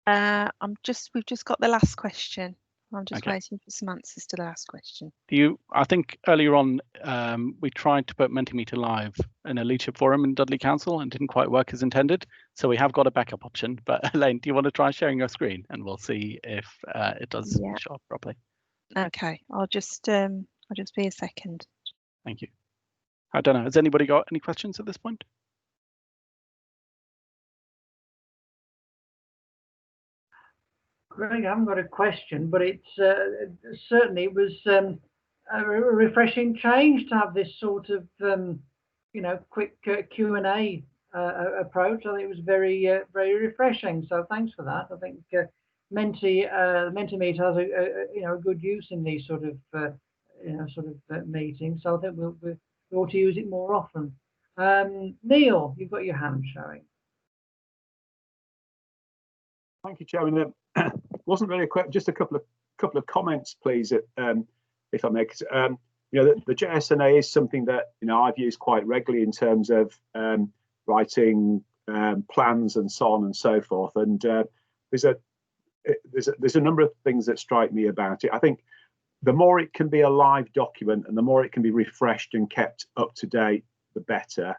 We've just got the last question. I'm just Okay. waiting for some answers to the last question. I think earlier on we tried to put Mentimeter live in a leadership forum in Dudley Council and didn't quite work as intended. So we have got a backup option. But Elaine, do you want to try sharing your screen and we'll see if it does show up properly? Okay, I'll just be a second. Thank you. I don't know. Has anybody got any questions at this point? Greg, I haven't got a question, but it's certainly it was a refreshing change to have this sort of quick Q&A approach. I think it was very refreshing. So thanks for that. I think Mentimeter has a good use in these sort of meetings. So I think we ought to use it more often. Neil, you've got your hand showing. Thank you, Chairman. Wasn't really a question, just a couple of comments, please, if I may. The JSNA is something that I've used quite regularly in terms of writing plans and so on and so forth. And there's a number of things that strike me about it. I think the more it can be a live document and the more it can be refreshed and kept up to date, the better.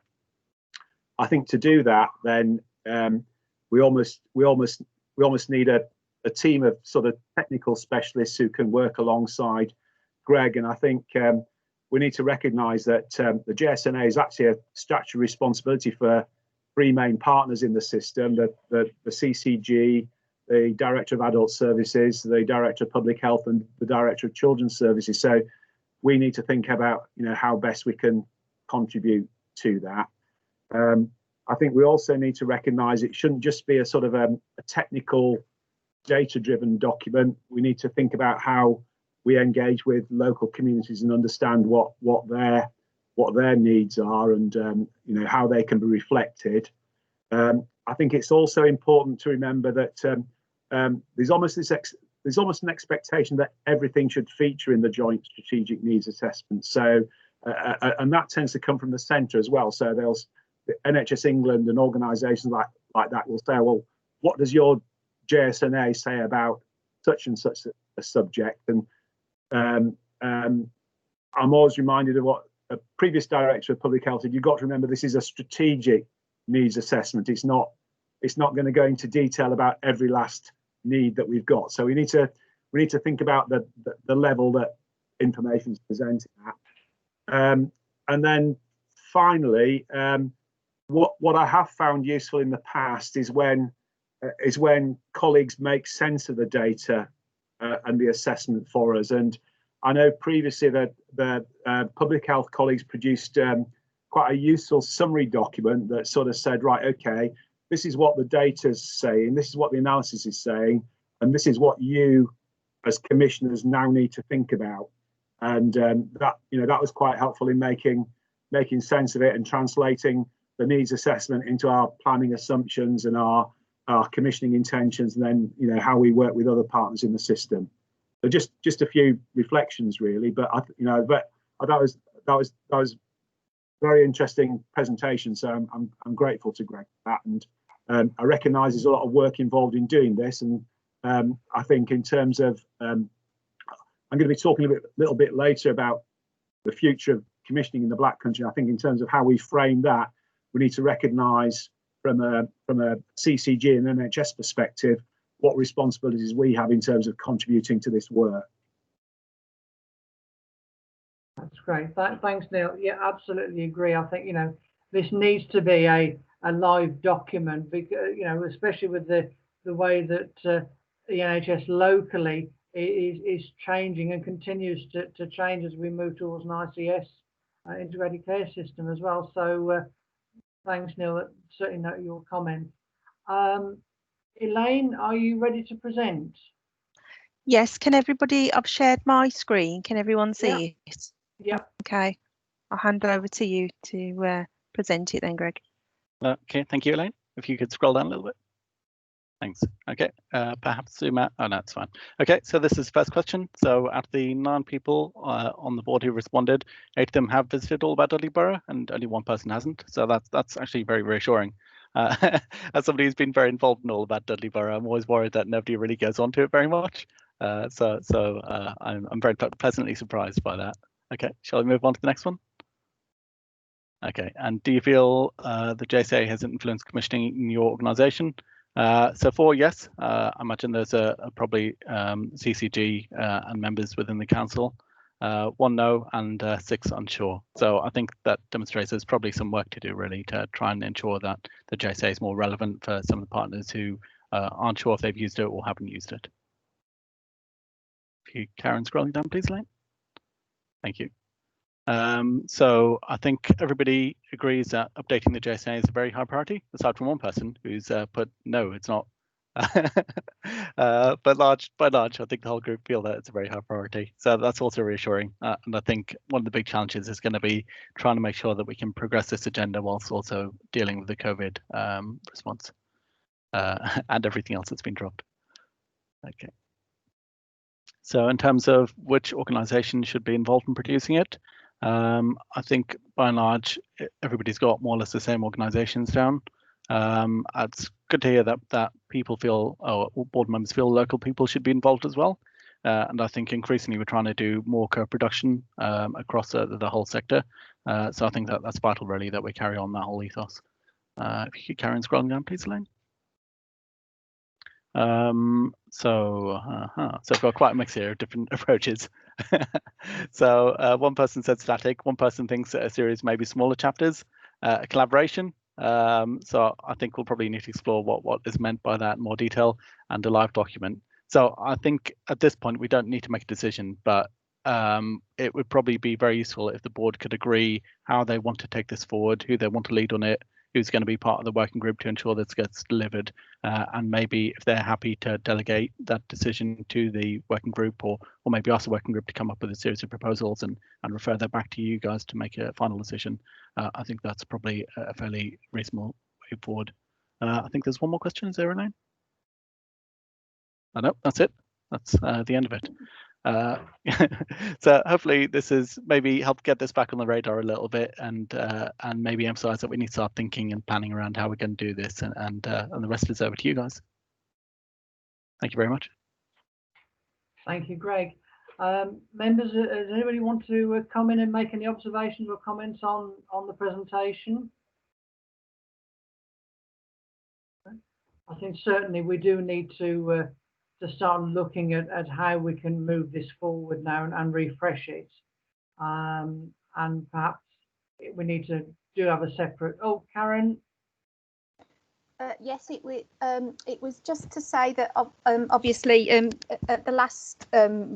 I think to do that, then we almost need a team of sort of technical specialists who can work alongside Greg. And I think we need to recognise that the JSNA is actually a statutory responsibility for three main partners in the system: the CCG, the Director of Adult Services, the Director of Public Health, and the Director of Children's Services. So we need to think about how best we can contribute to that. I think we also need to recognise it shouldn't just be a sort of a technical, data-driven document. We need to think about how we engage with local communities and understand what their needs are and how they can be reflected. I think it's also important to remember that there's almost an expectation that everything should feature in the joint strategic needs assessment. So and that tends to come from the centre as well. So the NHS England and organisations like that will say, well, what does your JSNA say about such and such a subject? And I'm always reminded of what a previous Director of Public Health said. You've got to remember this is a strategic needs assessment. It's not going to go into detail about every last need that we've got. So we need to think about the level that information is presented at. And then finally, what I have found useful in the past is when colleagues make sense of the data and the assessment for us. And I know previously that the public health colleagues produced quite a useful summary document that sort of said, right, okay, this is what the data's saying, this is what the analysis is saying, and this is what you as commissioners now need to think about. And that was quite helpful in making sense of it and translating the needs assessment into our planning assumptions and our commissioning intentions, and then how we work with other partners in the system. So just a few reflections really, but that was very interesting presentation. So I'm grateful to Greg for that, and I recognise there's a lot of work involved in doing this. And I think in terms of I'm going to be talking a little bit later about the future of commissioning in the Black Country. I think in terms of how we frame that, we need to recognise from a CCG and NHS perspective what responsibilities we have in terms of contributing to this work. That's great. Thanks, Neil. Yeah, absolutely agree. I think, this needs to be a live document, because, especially with the way that the NHS locally is changing and continues to change as we move towards an ICS integrated care system as well. So thanks, Neil. Certainly note your comment. Elaine, are you ready to present? Yes, can everybody, I've shared my screen. Can everyone see it? Yep. Okay, I'll hand over to you to present it then, Greg. Okay, thank you, Elaine. If you could scroll down a little bit. Thanks. Okay, perhaps zoom out. Oh, no, it's fine. Okay, so this is the first question. So out of the 9 people on the board who responded, 8 of them have visited All About Dudley Borough and only 1 person hasn't. So that's actually very reassuring. As somebody who's been very involved in All About Dudley Borough, I'm always worried that nobody really goes onto it very much. So I'm very pleasantly surprised by that. Okay, shall we move on to the next one? Okay, and do you feel the JSA has influenced commissioning in your organisation? So 4, yes. I imagine there's probably CCG and members within the council. 1 no, and 6 unsure. So I think that demonstrates there's probably some work to do really to try and ensure that the JSA is more relevant for some of the partners who aren't sure if they've used it or haven't used it. If you, Karen, scrolling down, please, Elaine. Thank you. So I think everybody agrees that updating the JSA is a very high priority, aside from 1 person who's put no, it's not. But by large, I think the whole group feel that it's a very high priority. So that's also reassuring. And I think one of the big challenges is going to be trying to make sure that we can progress this agenda whilst also dealing with the COVID response and everything else that's been dropped. Okay. So in terms of which organisation should be involved in producing it, I think by and large everybody's got more or less the same organisations down. It's good to hear that people feel, or board members feel, local people should be involved as well. And I think increasingly we're trying to do more co-production across the whole sector. So I think that's vital really, that we carry on that whole ethos. If you could carry on scrolling down, please, Elaine. So I've got quite a mix here of different approaches. So 1 person said static, 1 person thinks a series maybe smaller chapters, a collaboration. So I think we'll probably need to explore what is meant by that in more detail, and a live document. So I think at this point we don't need to make a decision, but it would probably be very useful if the board could agree how they want to take this forward, who they want to lead on it, who's going to be part of the working group to ensure this gets delivered, and maybe if they're happy to delegate that decision to the working group, or maybe ask the working group to come up with a series of proposals and refer that back to you guys to make a final decision. I think that's probably a fairly reasonable way forward. I think there's 1 more question. Is there, Elaine? Oh, no, that's it. That's the end of it. So hopefully this has maybe helped get this back on the radar a little bit, and maybe emphasize that we need to start thinking and planning around how we're going to do this, and the rest is over to you guys. Thank you very much. Thank you, Greg. Members, does anybody want to come in and make any observations or comments on the presentation? I think certainly we do need to start looking at how we can move this forward now and refresh it. And perhaps we need to have a separate. Oh, Karen. Yes, it was just to say that obviously at the last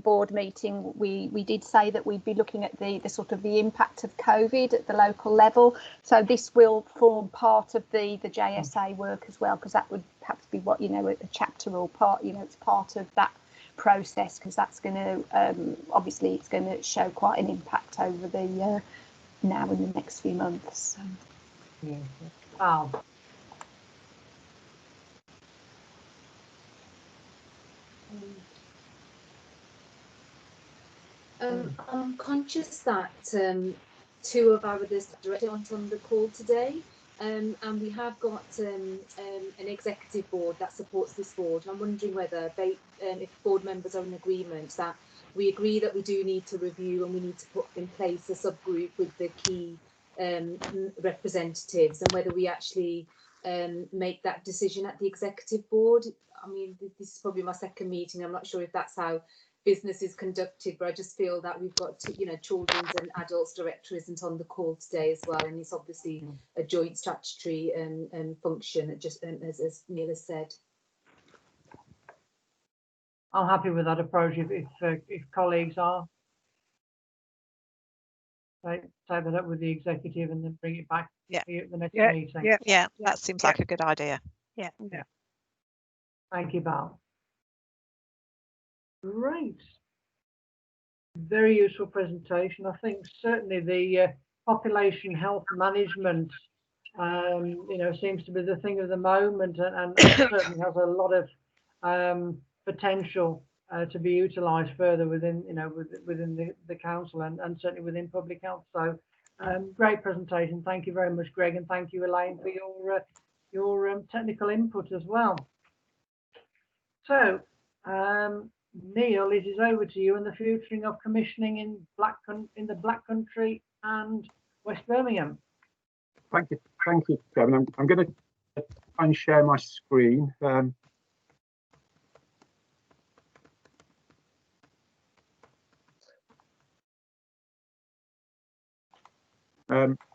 board meeting we did say that we'd be looking at the sort of the impact of COVID at the local level. So this will form part of the JSA work as well, because that would perhaps be what, a chapter or part, it's part of that process, because that's going to obviously it's going to show quite an impact over the now in the next few months. Yeah. Wow. I'm conscious that two of our others directly aren't on the call today. And we have got an executive board that supports this board. I'm wondering whether they, if board members are in agreement that we agree that we do need to review and we need to put in place a subgroup with the key representatives, and whether we actually make that decision at the executive board. I mean, this is probably my second meeting. I'm not sure if that's how business is conducted, but I just feel that we've got children's and adults director isn't on the call today as well, and it's obviously a joint statutory function, just as Neil has said. I'm happy with that approach if colleagues are. Take that up with the executive and then bring it back Yeah. to the next Yeah. meeting. Yeah, that seems like a good idea. Yeah. Thank you, Val. Great. Very useful presentation. I think certainly the population health management, seems to be the thing of the moment, and certainly has a lot of potential to be utilised further within, within the council and certainly within public health. So, great presentation. Thank you very much, Greg, and thank you, Elaine, for your technical input as well. So, Neil, it is over to you and the futuring of commissioning in the Black Country and West Birmingham. Thank you, Kevin. I'm going to try and share my screen.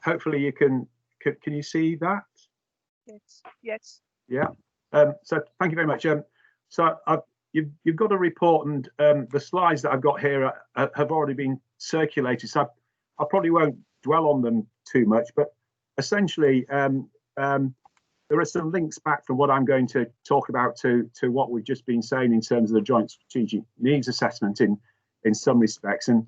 Hopefully you can you see that? Yes. Yeah. So thank you very much. So you've got a report, and the slides that I've got here have already been circulated, so I probably won't dwell on them too much, but essentially there are some links back from what I'm going to talk about to what we've just been saying in terms of the joint strategic needs assessment in some respects. And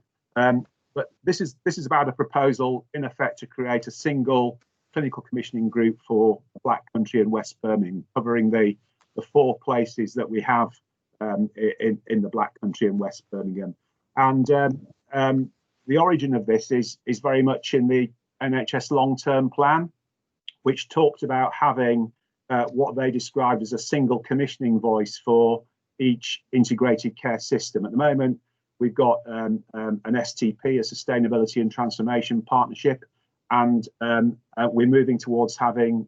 but this is about a proposal in effect to create a single clinical commissioning group for Black Country and West Birmingham, covering the 4 places that we have in the Black Country and West Birmingham. And the origin of this is very much in the NHS long-term plan, which talked about having what they described as a single commissioning voice for each integrated care system. At the moment, we've got an STP, a Sustainability and Transformation Partnership, and we're moving towards having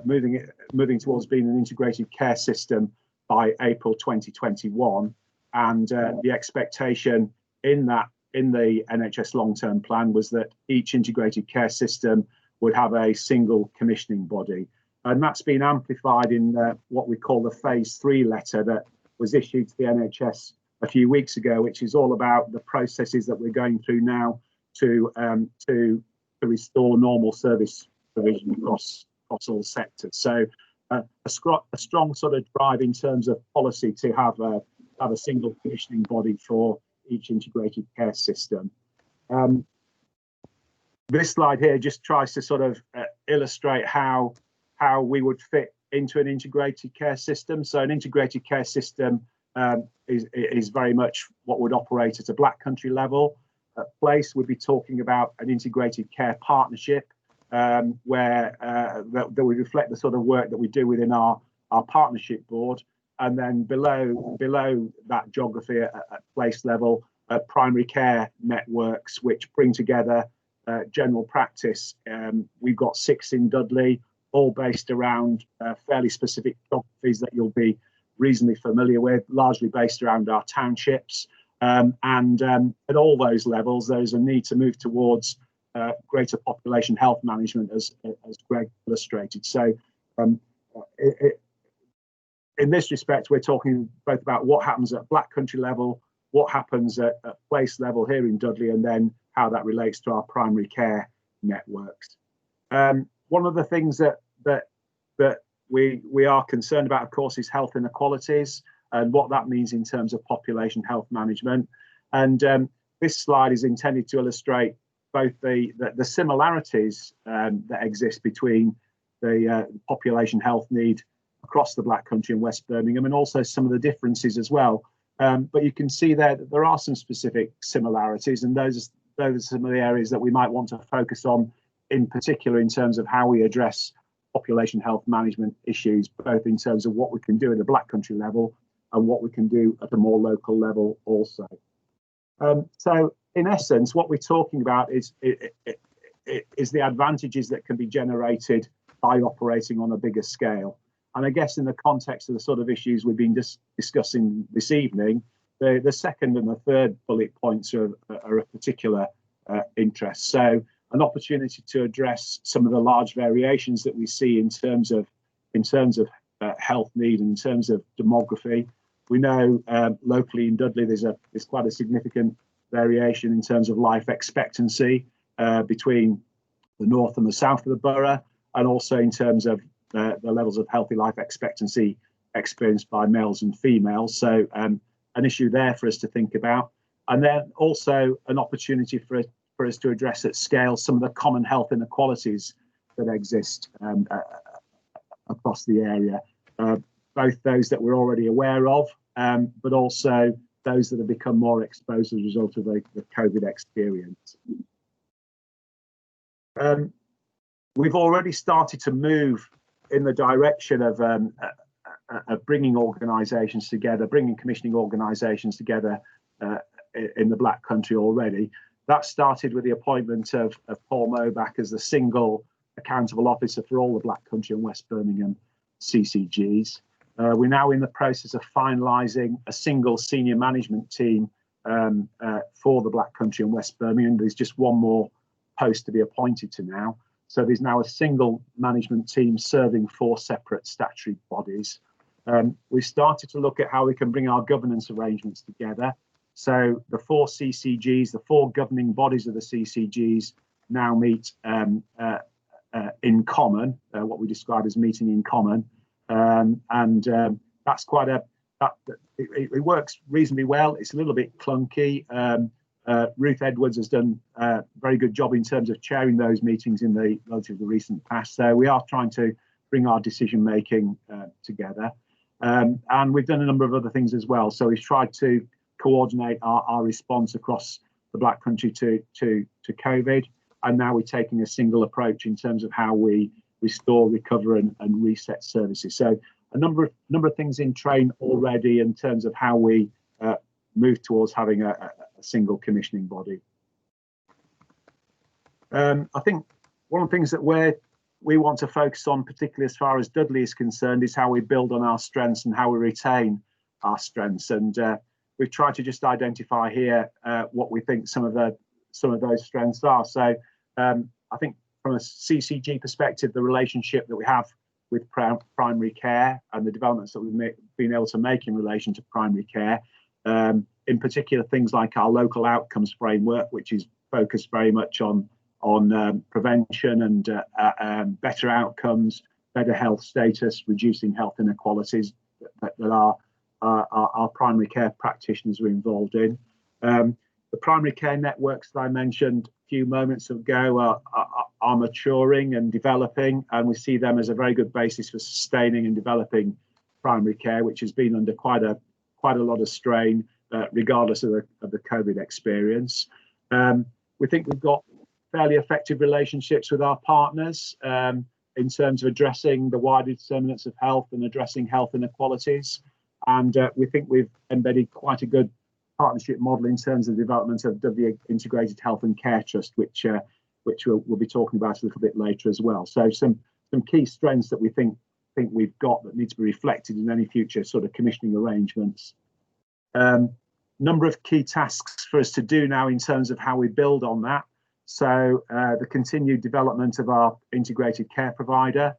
moving towards being an integrated care system by April 2021. And the expectation in the NHS long-term plan was that each integrated care system would have a single commissioning body. And that's been amplified in what we call the phase 3 letter that was issued to the NHS a few weeks ago, which is all about the processes that we're going through now to restore normal service provision across all sectors. So a strong sort of drive in terms of policy to have a single commissioning body for each integrated care system. This slide here just tries to sort of illustrate how we would fit into an integrated care system. So an integrated care system is very much what would operate at a Black Country level. Place would be talking about an integrated care partnership where that would reflect the sort of work that we do within our partnership board. And then below that geography at place level, primary care networks, which bring together general practice. We've got 6 in Dudley, all based around fairly specific geographies that you'll be reasonably familiar with, largely based around our townships. And at all those levels, there's a need to move towards greater population health management, as Greg illustrated. So in this respect, we're talking both about what happens at Black Country level, what happens at place level here in Dudley, and then how that relates to our primary care networks. One of the things that we are concerned about, of course, is health inequalities and what that means in terms of population health management. And this slide is intended to illustrate both the similarities that exist between the population health need across the Black Country and West Birmingham, and also some of the differences as well. But you can see there that there are some specific similarities, and those those are some of the areas that we might want to focus on, in particular in terms of how we address population health management issues, both in terms of what we can do at a Black Country level and what we can do at a more local level also. So in essence, what we're talking about is the advantages that can be generated by operating on a bigger scale. And I guess in the context of the sort of issues we've been discussing this evening, the second and the third bullet points are of particular interest. So an opportunity to address some of the large variations that we see in terms of health need and in terms of demography. We know locally in Dudley there's quite a significant variation in terms of life expectancy between the north and the south of the borough, and also in terms of the levels of healthy life expectancy experienced by males and females. So an issue there for us to think about. And then also an opportunity for us to address at scale some of the common health inequalities that exist across the area, both those that we're already aware of, but also those that have become more exposed as a result of the COVID experience. We've already started to move in the direction of bringing organisations together, bringing commissioning organisations together in the Black Country already. That started with the appointment of Paul Moback as the single accountable officer for all the Black Country and West Birmingham CCGs. We're now in the process of finalising a single senior management team for the Black Country and West Birmingham. There's just one more post to be appointed to now. So there's now a single management team serving 4 separate statutory bodies. We've started to look at how we can bring our governance arrangements together. So the 4 CCGs, the 4 governing bodies of the CCGs now meet in common, what we describe as meeting in common. That's quite it works reasonably well. It's a little bit clunky. Ruth Edwards has done a very good job in terms of chairing those meetings in the relatively recent past. So we are trying to bring our decision making together. And we've done a number of other things as well. So we've tried to coordinate our response across the Black Country to COVID. And now we're taking a single approach in terms of how we restore, recover and reset services. So a number of things in train already in terms of how we move towards having a single commissioning body. I think one of the things that we want to focus on, particularly as far as Dudley is concerned, is how we build on our strengths and how we retain our strengths. And we've tried to just identify here what we think some of those strengths are. So I think from a CCG perspective, the relationship that we have with primary care and the developments that we've been able to make in relation to primary care, in particular things like our local outcomes framework, which is focused very much on prevention and better outcomes, better health status, reducing health inequalities that our primary care practitioners are involved in. The primary care networks that I mentioned a few moments ago are maturing and developing, and we see them as a very good basis for sustaining and developing primary care, which has been under quite a lot of strain, regardless of the COVID experience. We think we've got fairly effective relationships with our partners in terms of addressing the wider determinants of health and addressing health inequalities. And we think we've embedded quite a good partnership model in terms of the development of the Integrated Health and Care Trust, which we'll be talking about a little bit later as well. So some key strengths that we think we've got that need to be reflected in any future sort of commissioning arrangements. Number of key tasks for us to do now in terms of how we build on that. So the continued development of our integrated care provider,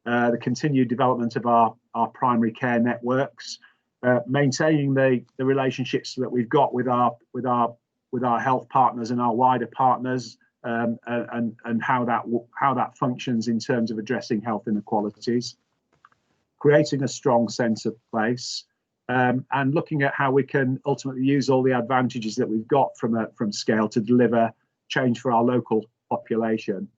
the continued development of our primary care networks, maintaining the relationships that we've got with our health partners and our wider partners, and how that functions in terms of addressing health inequalities, creating a strong sense of place, and looking at how we can ultimately use all the advantages that we've got from scale to deliver change for our local population.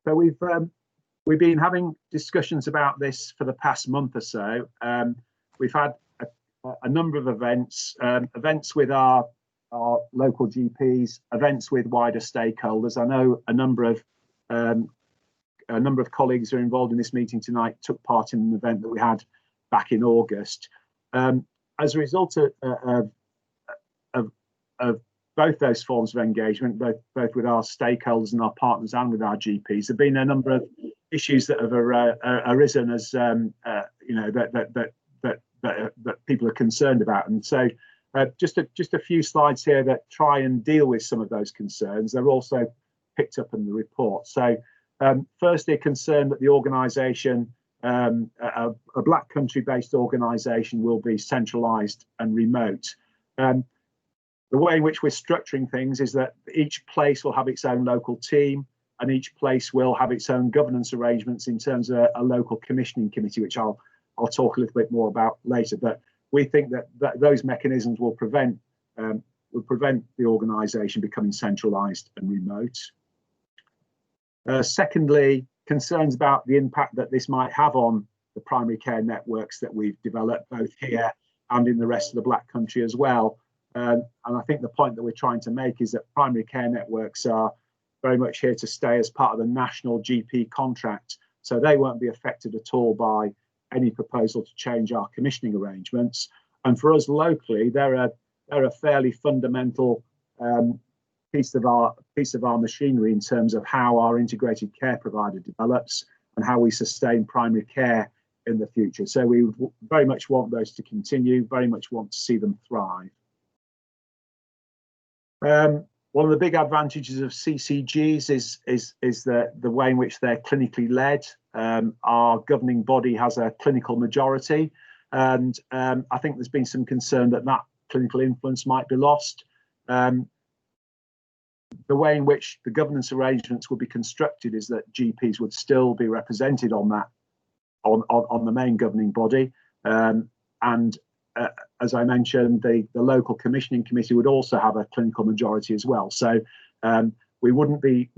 So we've been having discussions about this for the past month or so. We've had a number of events with our local GPs, events with wider stakeholders. I know a number of colleagues who are involved in this meeting tonight took part in an event that we had back in August. As a result of both those forms of engagement, both with our stakeholders and our partners and with our GPs, there have been a number of issues that have arisen as that people are concerned about, and so just a few slides here that try and deal with some of those concerns. They're also picked up in the report. So firstly, a concern that the organisation, a Black country-based organisation, will be centralised and remote. The way in which we're structuring things is that each place will have its own local team, and each place will have its own governance arrangements in terms of a local commissioning committee, which I'll talk a little bit more about later. But we think that those mechanisms will prevent the organisation becoming centralised and remote. Secondly, concerns about the impact that this might have on the primary care networks that we've developed both here and in the rest of the Black country as well. And I think the point that we're trying to make is that primary care networks are very much here to stay as part of the national GP contract, so they won't be affected at all by any proposal to change our commissioning arrangements. And for us locally, they're a fairly fundamental piece of our machinery in terms of how our integrated care provider develops and how we sustain primary care in the future. So we would very much want those to continue, very much want to see them thrive. One of the big advantages of CCGs is the way in which they're clinically led. Our governing body has a clinical majority, and I think there's been some concern that clinical influence might be lost. The way in which the governance arrangements would be constructed is that GPs would still be represented on the main governing body, and as I mentioned, the local commissioning committee would also have a clinical majority as well. So we will be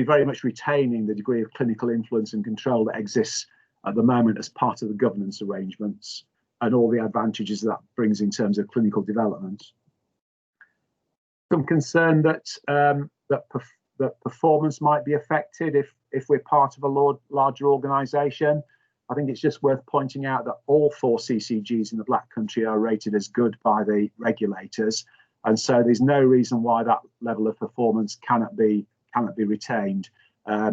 very much retaining the degree of clinical influence and control that exists at the moment as part of the governance arrangements and all the advantages that brings in terms of clinical development. Some concern that performance might be affected if we're part of a larger organisation. I think it's just worth pointing out that all 4 CCGs in the Black country are rated as good by the regulators, and so there's no reason why that level of performance cannot be retained. I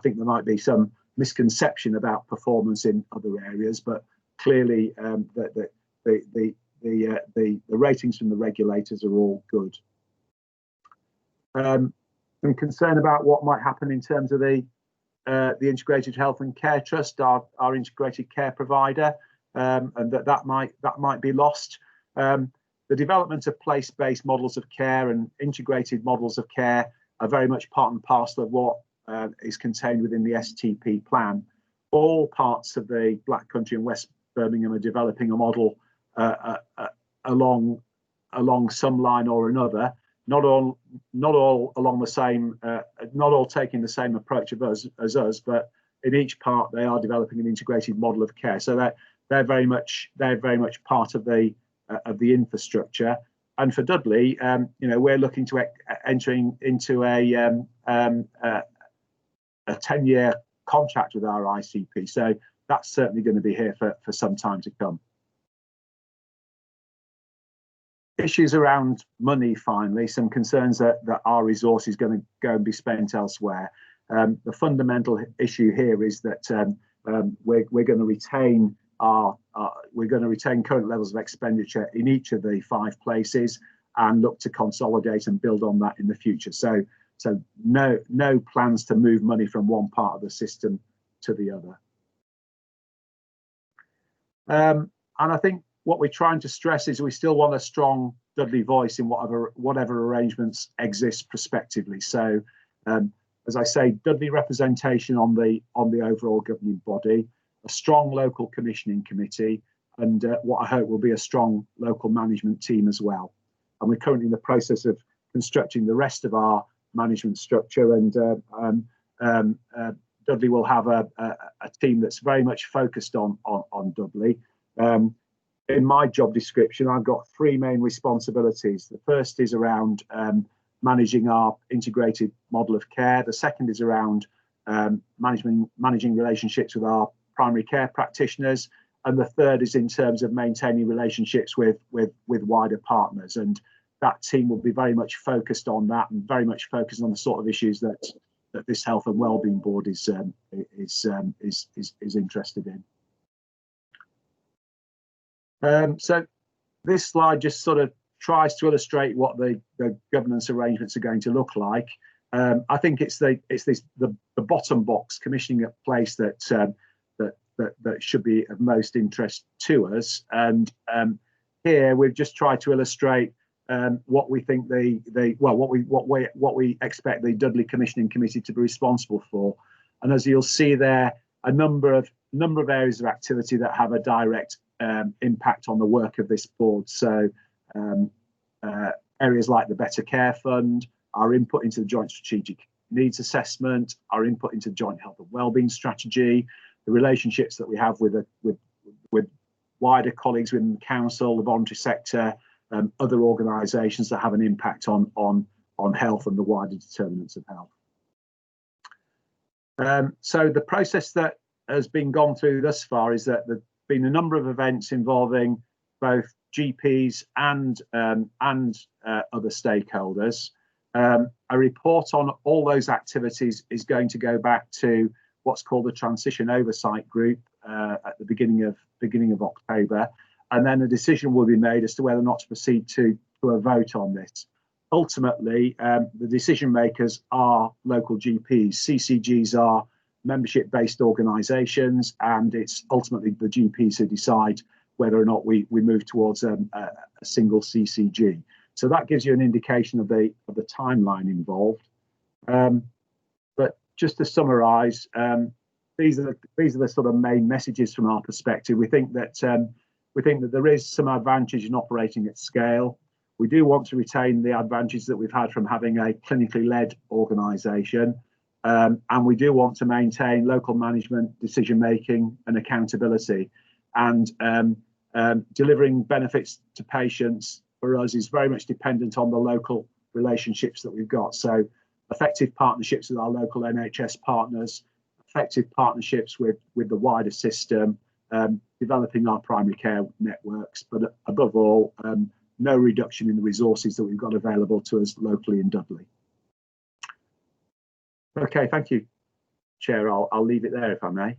think there might be some misconception about performance in other areas, but clearly the ratings from the regulators are all good. Some concern about what might happen in terms of the Integrated Health and Care Trust, our integrated care provider, and that might be lost. The development of place-based models of care and integrated models of care are very much part and parcel of what is contained within the STP plan. All parts of the Black country and West Birmingham are developing a model along some line or another. Not all along the same, not all taking the same approach as us, but in each part they are developing an integrated model of care. So that they're very much part of the infrastructure. And for Dudley, we're looking to entering into a 10-year contract with our ICP. So that's certainly going to be here for some time to come. Issues around money, finally, some concerns that our resource is going to go and be spent elsewhere. The fundamental issue here is that we're going to retain current levels of expenditure in each of the 5 places and look to consolidate and build on that in the future. So no plans to move money from one part of the system to the other. And I think what we're trying to stress is we still want a strong Dudley voice in whatever arrangements exist prospectively. So, as I say, Dudley representation on the overall governing body, a strong local commissioning committee, and what I hope will be a strong local management team as well. And we're currently in the process of constructing the rest of our management structure, and Dudley will have a team that's very much focused on Dudley. in my job description, I've got three main responsibilities. The first is around managing our integrated model of care. The second is around managing relationships with our primary care practitioners. And the third is in terms of maintaining relationships with wider partners. And that team will be very much focused on that and very much focused on the sort of issues that this Health and Wellbeing Board is interested in. So this slide just sort of tries to illustrate what the governance arrangements are going to look like. I think it's the bottom box commissioning at place that should be of most interest to us. And here we've just tried to illustrate what we think what we expect the Dudley Commissioning Committee to be responsible for. And as you'll see there, a number of areas of activity that have a direct impact on the work of this board. So areas like the Better Care Fund, our input into the Joint Strategic Needs Assessment, our input into the Joint Health and Wellbeing Strategy, the relationships that we have with wider colleagues within the council, the voluntary sector, other organisations that have an impact on health and the wider determinants of health. So the process that has been gone through thus far is that there've been a number of events involving both GPs and other stakeholders. A report on all those activities is going to go back to what's called the Transition Oversight Group at the beginning of October, and then a decision will be made as to whether or not to proceed to a vote on this. Ultimately, the decision makers are local GPs. CCGs are membership-based organisations, and it's ultimately the GPs who decide whether or not we move towards a single CCG. So that gives you an indication of the timeline involved. But just to summarise, these are the sort of main messages from our perspective. We think that there is some advantage in operating at scale. We do want to retain the advantage that we've had from having a clinically led organisation, and we do want to maintain local management, decision making, and accountability. And delivering benefits to patients for us is very much dependent on the local relationships that we've got. So effective partnerships with our local NHS partners, effective partnerships with the wider system, developing our primary care networks, but above all, no reduction in the resources that we've got available to us locally in Dudley. Okay, thank you, Chair. I'll leave it there if I may.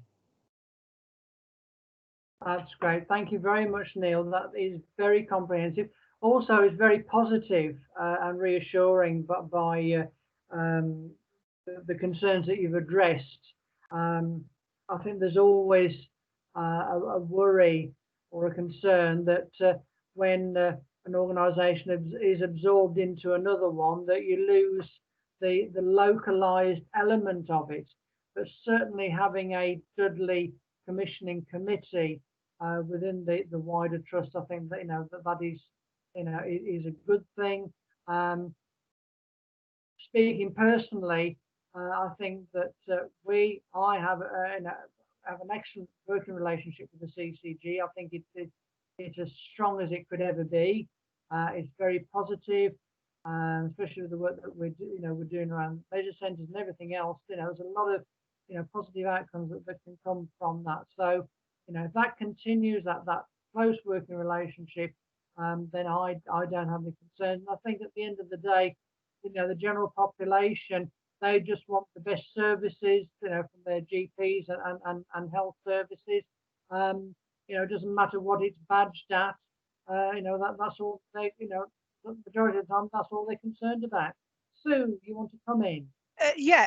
That's great. Thank you very much, Neil. That is very comprehensive. Also, it's very positive and reassuring by the concerns that you've addressed. I think there's always a worry or a concern that when an organisation is absorbed into another one, that you lose the localised element of it. But certainly having a Dudley Commissioning Committee within the wider trust, I think that that is is a good thing. Speaking personally, I think that I have an excellent working relationship with the CCG. I think it's as strong as it could ever be. It's very positive, especially with the work that we're doing around leisure centres and everything else. There's a lot of positive outcomes that can come from that. So if that continues, that close working relationship, then I don't have any concerns. And I think at the end of the day, the general population, they just want the best services, from their GPs and health services. It doesn't matter what it's badged at. That's all they, the majority of the time, that's all they're concerned about. Sue, you want to come in? Yeah.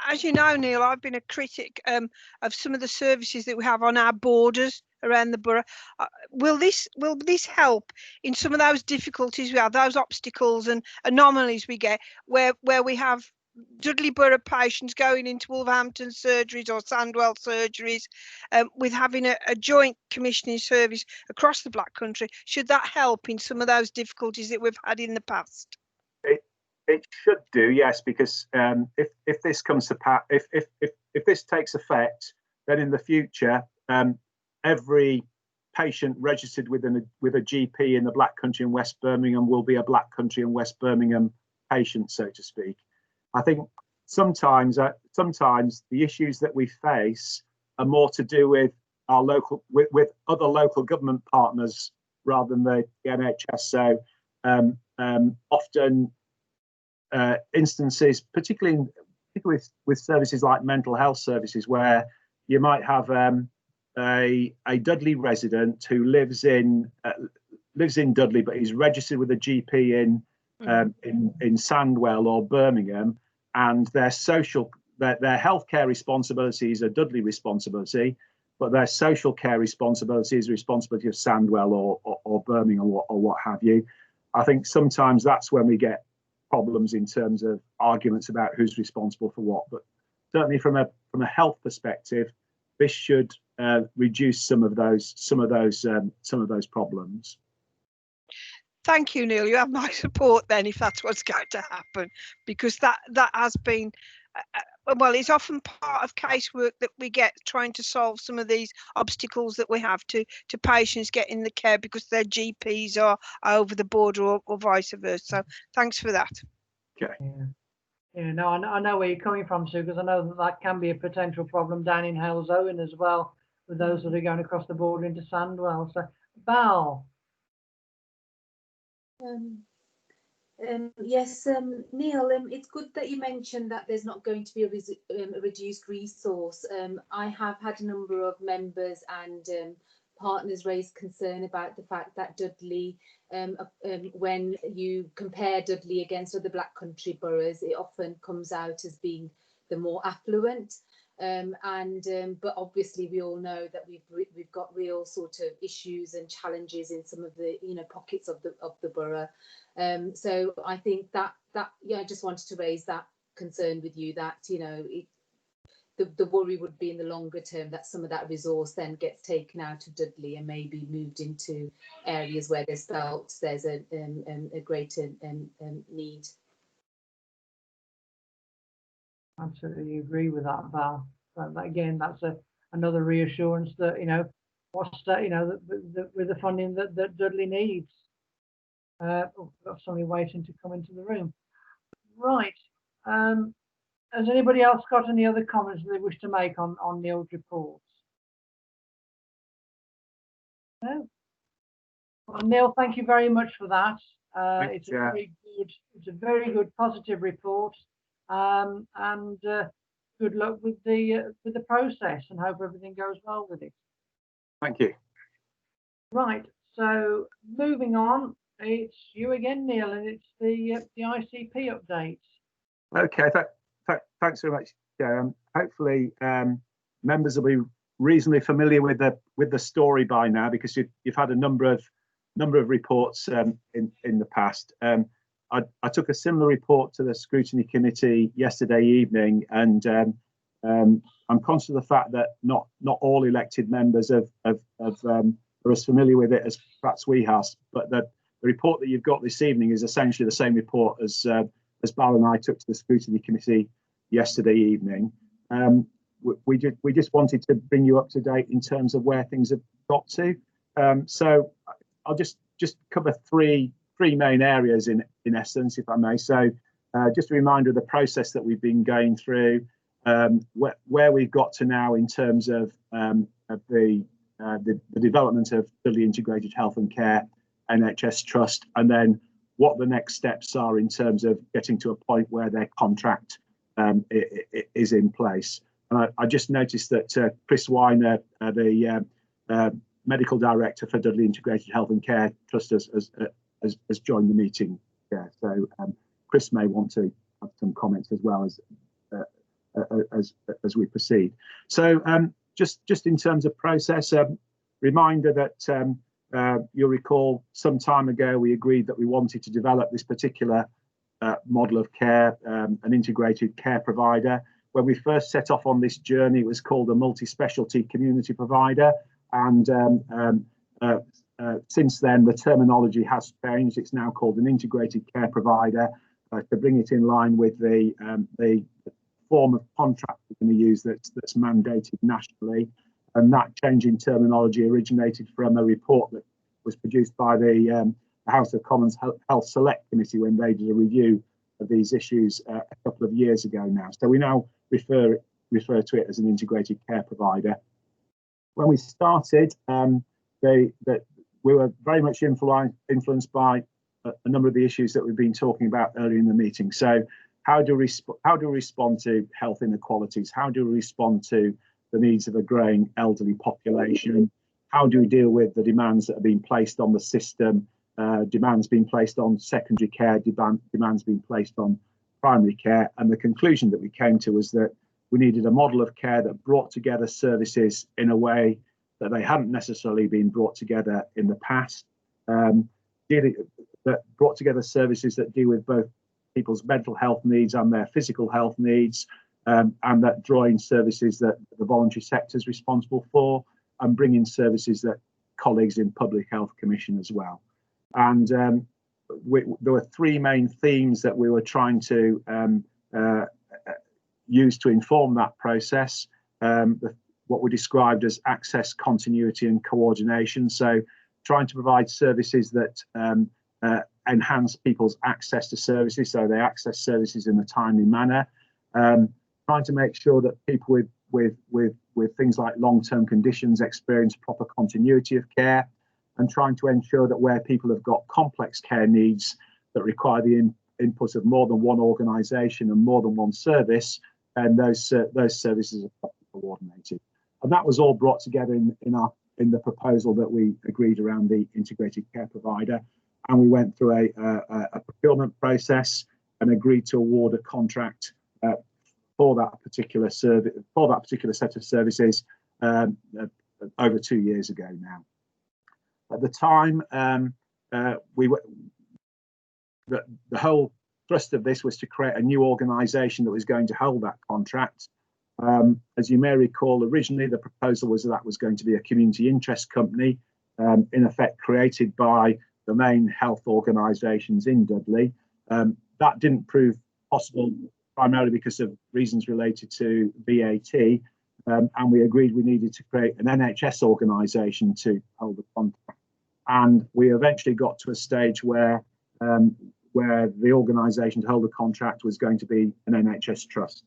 As you know, Neil, I've been a critic of some of the services that we have on our borders around the borough. Will this help in some of those difficulties we have, those obstacles and anomalies we get, where we have Dudley Borough patients going into Wolverhampton surgeries or Sandwell surgeries, with having a joint commissioning service across the Black Country? Should that help in some of those difficulties that we've had in the past? It should do, yes, because if this comes to pass, if this takes effect, then in the future, every patient registered with a GP in the Black Country and West Birmingham will be a Black Country and West Birmingham patient, so to speak. I think sometimes the issues that we face are more to do with our with other local government partners rather than the NHS. So often instances, particularly with services like mental health services, where you might have a Dudley resident who lives in Dudley, but he's registered with a GP in Sandwell or Birmingham, and their healthcare responsibilities are Dudley responsibility, but their social care responsibility is the responsibility of Sandwell or Birmingham or what have you. I think sometimes that's when we get problems in terms of arguments about who's responsible for what. But certainly from a health perspective, this should reduce some of those problems. Thank you, Neil. You have my support then if that's what's going to happen, because that has been well, it's often part of casework that we get trying to solve some of these obstacles that we have to patients getting the care because their GPs are over the border or vice versa. So thanks for that. Okay. Yeah, no, I know where you're coming from, Sue, because I know that can be a potential problem down in Hales Owen as well, with those that are going across the border into Sandwell. So, Val. Yes, Neil, it's good that you mentioned that there's not going to be a reduced resource. I have had a number of members and partners raise concern about the fact that Dudley, when you compare Dudley against other Black Country boroughs, it often comes out as being the more affluent. But obviously we all know that we've got real sort of issues and challenges in some of the pockets of the borough. So I think that I just wanted to raise that concern with you, that the worry would be in the longer term that some of that resource then gets taken out of Dudley and maybe moved into areas where there's felt there's a greater need. Absolutely agree with that, Val. Again, that's another reassurance that what's that with the funding that Dudley needs. We've got somebody waiting to come into the room. Right. Has anybody else got any other comments they wish to make on Neil's reports? No. Well, Neil, thank you very much for that. It's a very good positive report. And good luck with the process, and hope everything goes well with it. Thank you. Right. So moving on, it's you again, Neil, and it's the ICP updates. Okay. Thanks very much. Hopefully, members will be reasonably familiar with the story by now, because you've had a number of reports in the past. I took a similar report to the scrutiny committee yesterday evening, and I'm conscious of the fact that not all elected members are as familiar with it as perhaps we have. But the report that you've got this evening is essentially the same report as Val and I took to the scrutiny committee yesterday evening. We just wanted to bring you up to date in terms of where things have got to. So I'll just cover three main areas in essence, if I may. So just a reminder of the process that we've been going through, where we've got to now in terms of the development of Dudley Integrated Health and Care NHS Trust, and then what the next steps are in terms of getting to a point where their contract is in place. And I just noticed that Chris Weiner, the medical director for Dudley Integrated Health and Care Trust, has joined the meeting there. So Chris may want to have some comments as well as we proceed. So just in terms of process, reminder that you'll recall some time ago we agreed that we wanted to develop this particular model of care, an integrated care provider. When we first set off on this journey, it was called a multi-specialty community provider, and since then the terminology has changed. It's now called an integrated care provider, to bring it in line with the form of contract we're going to use that's mandated nationally. and that change in terminology originated from a report that was produced by the House of Commons Health Select Committee when they did a review of these issues a couple of years ago now. So we now refer to it as an integrated care provider. When we started, we were very much influenced by a number of the issues that we've been talking about earlier in the meeting. So how do we respond to health inequalities? How do we respond to the needs of a growing elderly population? How do we deal with the demands that are being placed on the system, demands being placed on secondary care, demands being placed on primary care? And the conclusion that we came to was that we needed a model of care that brought together services in a way that they hadn't necessarily been brought together in the past, that brought together services that deal with both people's mental health needs and their physical health needs, and that draw in services that the voluntary sector is responsible for, and bring in services that colleagues in Public Health commission as well. And there were three main themes that we were trying to use to inform that process. What we described as access, continuity and coordination. So trying to provide services that enhance people's access to services, so they access services in a timely manner. Trying to make sure that people with things like long-term conditions experience proper continuity of care, and trying to ensure that where people have got complex care needs that require the input of more than one organisation and more than one service, and those services are properly coordinated. And that was all brought together in the proposal that we agreed around the integrated care provider. And we went through a procurement process and agreed to award a contract for that particular service, for that particular set of services over 2 years ago now. At the time, the whole thrust of this was to create a new organisation that was going to hold that contract. As you may recall, originally the proposal was that was going to be a community interest company, in effect created by the main health organisations in Dudley. That didn't prove possible primarily because of reasons related to VAT, and we agreed we needed to create an NHS organisation to hold the contract. And we eventually got to a stage where the organisation to hold the contract was going to be an NHS trust.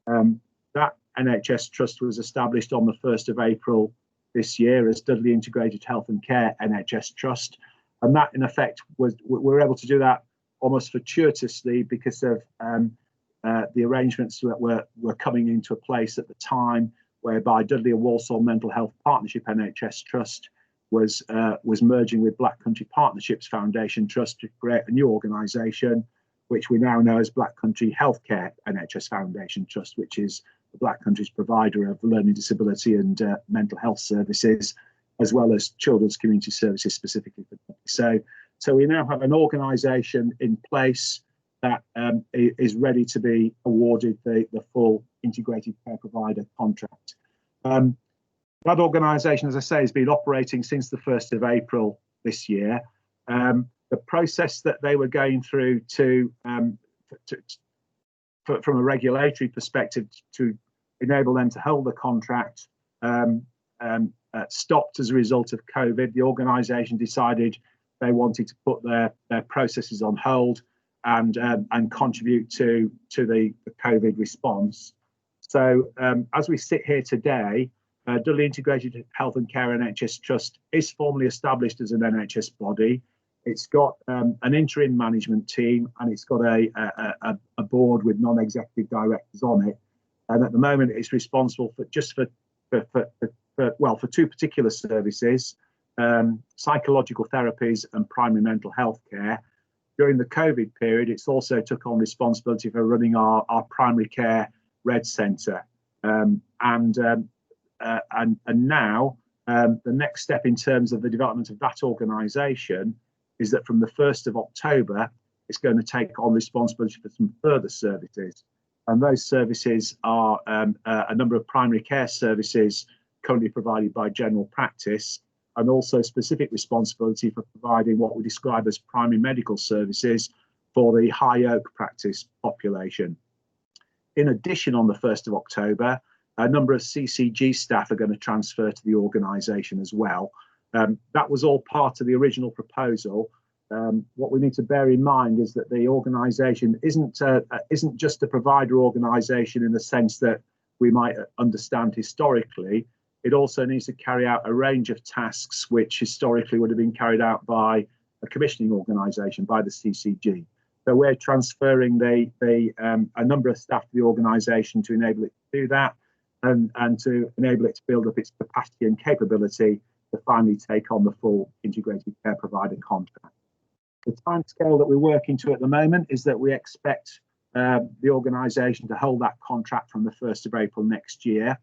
That NHS trust was established on the 1st of April this year as Dudley Integrated Health and Care NHS Trust. And that, in effect, we were able to do that almost fortuitously because of the arrangements that were coming into place at the time, whereby Dudley and Walsall Mental Health Partnership NHS Trust was merging with Black Country Partnerships Foundation Trust to create a new organisation, which we now know as Black Country Healthcare NHS Foundation Trust, which is the Black Country's provider of learning disability and mental health services, as well as children's community services specifically for Dudley. So we now have an organisation in place that is ready to be awarded the full integrated care provider contract. That organisation, as I say, has been operating since the 1st of April this year. The process that they were going through from a regulatory perspective to enable them to hold the contract stopped as a result of COVID. The organisation decided they wanted to put their processes on hold and contribute to the COVID response. So as we sit here today, Dudley Integrated Health and Care NHS Trust is formally established as an NHS body. It's got an interim management team, and it's got a board with non-executive directors on it. And at the moment, it's responsible for two particular services, psychological therapies and primary mental health care. During the COVID period, it's also took on responsibility for running our primary care Red Centre. And now the next step in terms of the development of that organisation is that from the 1st of October, it's going to take on responsibility for some further services. And those services are a number of primary care services currently provided by general practice, and also specific responsibility for providing what we describe as primary medical services for the High Oak practice population. In addition, on the 1st of October, a number of CCG staff are going to transfer to the organisation as well. That was all part of the original proposal. What we need to bear in mind is that the organisation isn't just a provider organisation in the sense that we might understand historically. It also needs to carry out a range of tasks which historically would have been carried out by a commissioning organisation, by the CCG. So we're transferring a number of staff to the organisation to enable it to do that, and to enable it to build up its capacity and capability to finally take on the full integrated care provider contract. The timescale that we're working to at the moment is that we expect the organisation to hold that contract from the 1st of April next year.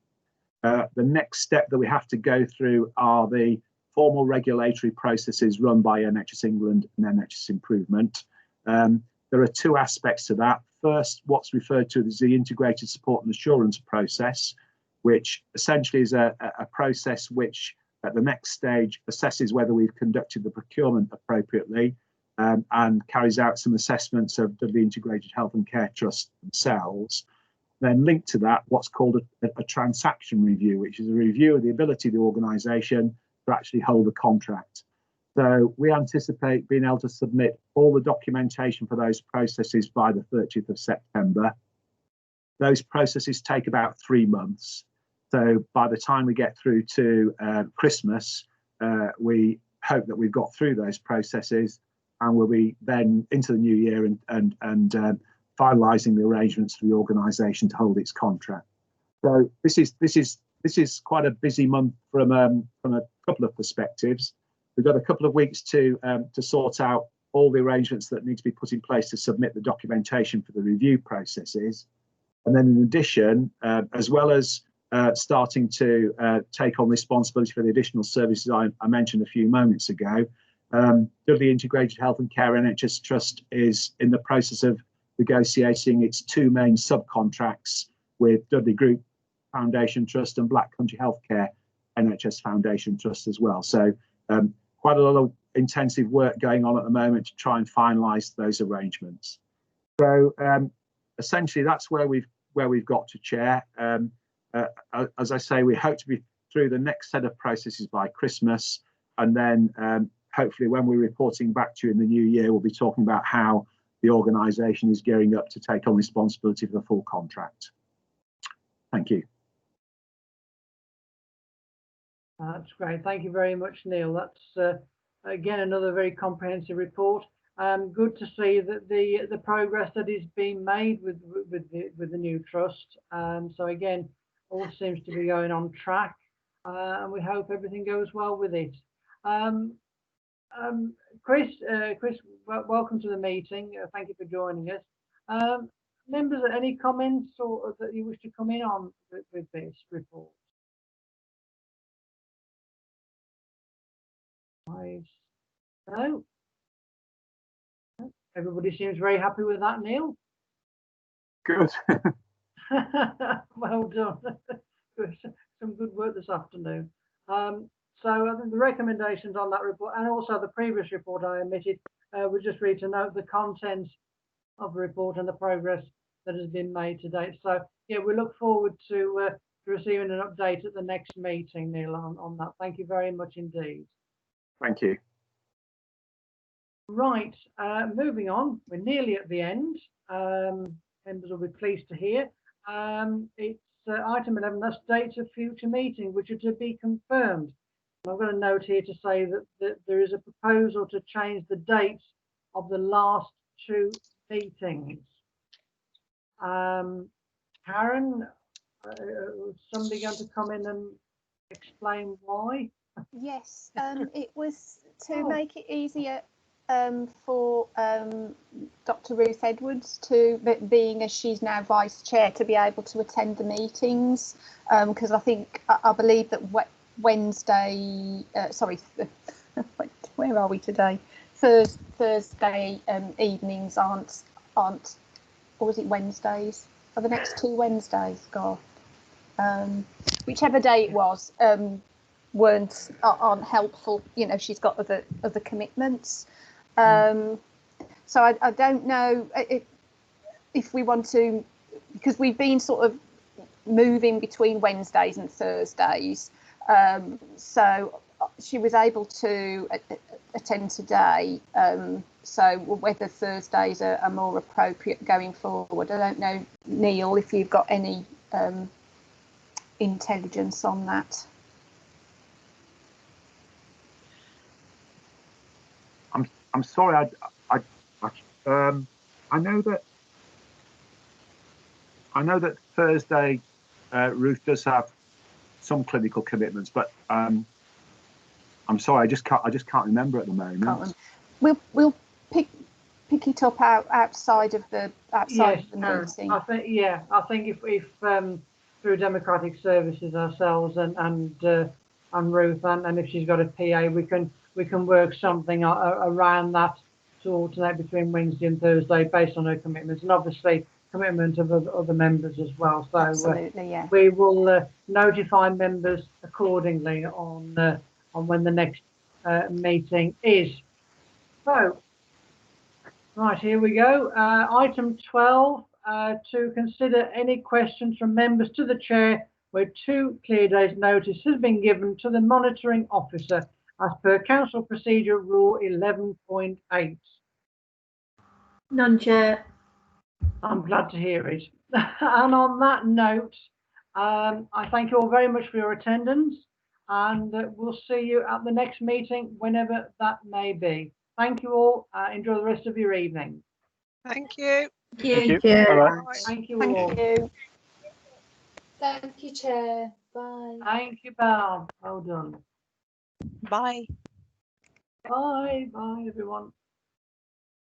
The next step that we have to go through are the formal regulatory processes run by NHS England and NHS Improvement. There are two aspects to that. First, what's referred to as the integrated support and assurance process, which essentially is a process which at the next stage assesses whether we've conducted the procurement appropriately, and carries out some assessments of the Integrated Health and Care Trust themselves. Then linked to that, what's called a transaction review, which is a review of the ability of the organisation to actually hold a contract. So we anticipate being able to submit all the documentation for those processes by the 30th of September. Those processes take about 3 months. So by the time we get through to Christmas, we hope that we've got through those processes, and we'll be then into the new year and finalising the arrangements for the organisation to hold its contract. So this is quite a busy month from a couple of perspectives. We've got a couple of weeks to sort out all the arrangements that need to be put in place to submit the documentation for the review processes. And then in addition, as well as starting to take on responsibility for the additional services I mentioned a few moments ago, Dudley Integrated Health and Care NHS Trust is in the process of negotiating its 2 main subcontracts with Dudley Group Foundation Trust and Black Country Healthcare NHS Foundation Trust as well. So quite a lot of intensive work going on at the moment to try and finalise those arrangements. So essentially, that's where we've got to, Chair. As I say, we hope to be through the next set of processes by Christmas, and then hopefully when we're reporting back to you in the new year, we'll be talking about how the organisation is gearing up to take on responsibility for the full contract. Thank you. That's great. Thank you very much, Neil. That's again another very comprehensive report. Good to see that the progress that is being made with the new trust. So again, all seems to be going on track, and we hope everything goes well with it. Chris, welcome to the meeting. Thank you for joining us. Members, any comments or that you wish to come in on with this report? No. Everybody seems very happy with that, Neil. Good. Well done. Some good work this afternoon. So I think the recommendations on that report, and also the previous report I omitted, we just read to note the content of the report and the progress that has been made to date. So yeah, we look forward to receiving an update at the next meeting, Neil, on that. Thank you very much indeed. Thank you. Right, moving on, we're nearly at the end. Members will be pleased to hear. It's item 11, that's dates of future meeting, which are to be confirmed. I've got a note here to say that there is a proposal to change the dates of the last 2 meetings. Karen, is somebody going to come in and explain why? Yes, it was to make it easier for Dr. Ruth Edwards to, being as she's now vice chair, to be able to attend the meetings, because I believe that Wednesday, sorry, where are we today? Thursday evenings aren't, or was it Wednesdays? Are the next 2 Wednesdays? God, whichever day it was, aren't helpful. You know, she's got other commitments. So I don't know if we want to, because we've been sort of moving between Wednesdays and Thursdays. So she was able to attend today. So whether Thursdays are more appropriate going forward, I don't know, Neil, if you've got any intelligence on that. I'm sorry. I know that Thursday Ruth does have some clinical commitments, but I'm sorry, I just can't remember at the moment. We'll pick it up outside of the meeting. I think if through Democratic Services ourselves and Ruth and if she's got a PA, we can work something around that to alternate between Wednesday and Thursday based on her commitments, and obviously commitment of other members as well. So absolutely, yeah. We will notify members accordingly on when the next meeting is. So, right, here we go. Item 12, to consider any questions from members to the chair where 2 clear days notice has been given to the monitoring officer as per Council Procedure Rule 11.8. None, Chair. I'm glad to hear it. And on that note, I thank you all very much for your attendance, and we'll see you at the next meeting, whenever that may be. Thank you all. Enjoy the rest of your evening. Thank you. Thank you. Thank you all. Thank you. Thank you, Chair. Bye. Thank you, Val. Well done. Bye. Bye. Bye, everyone.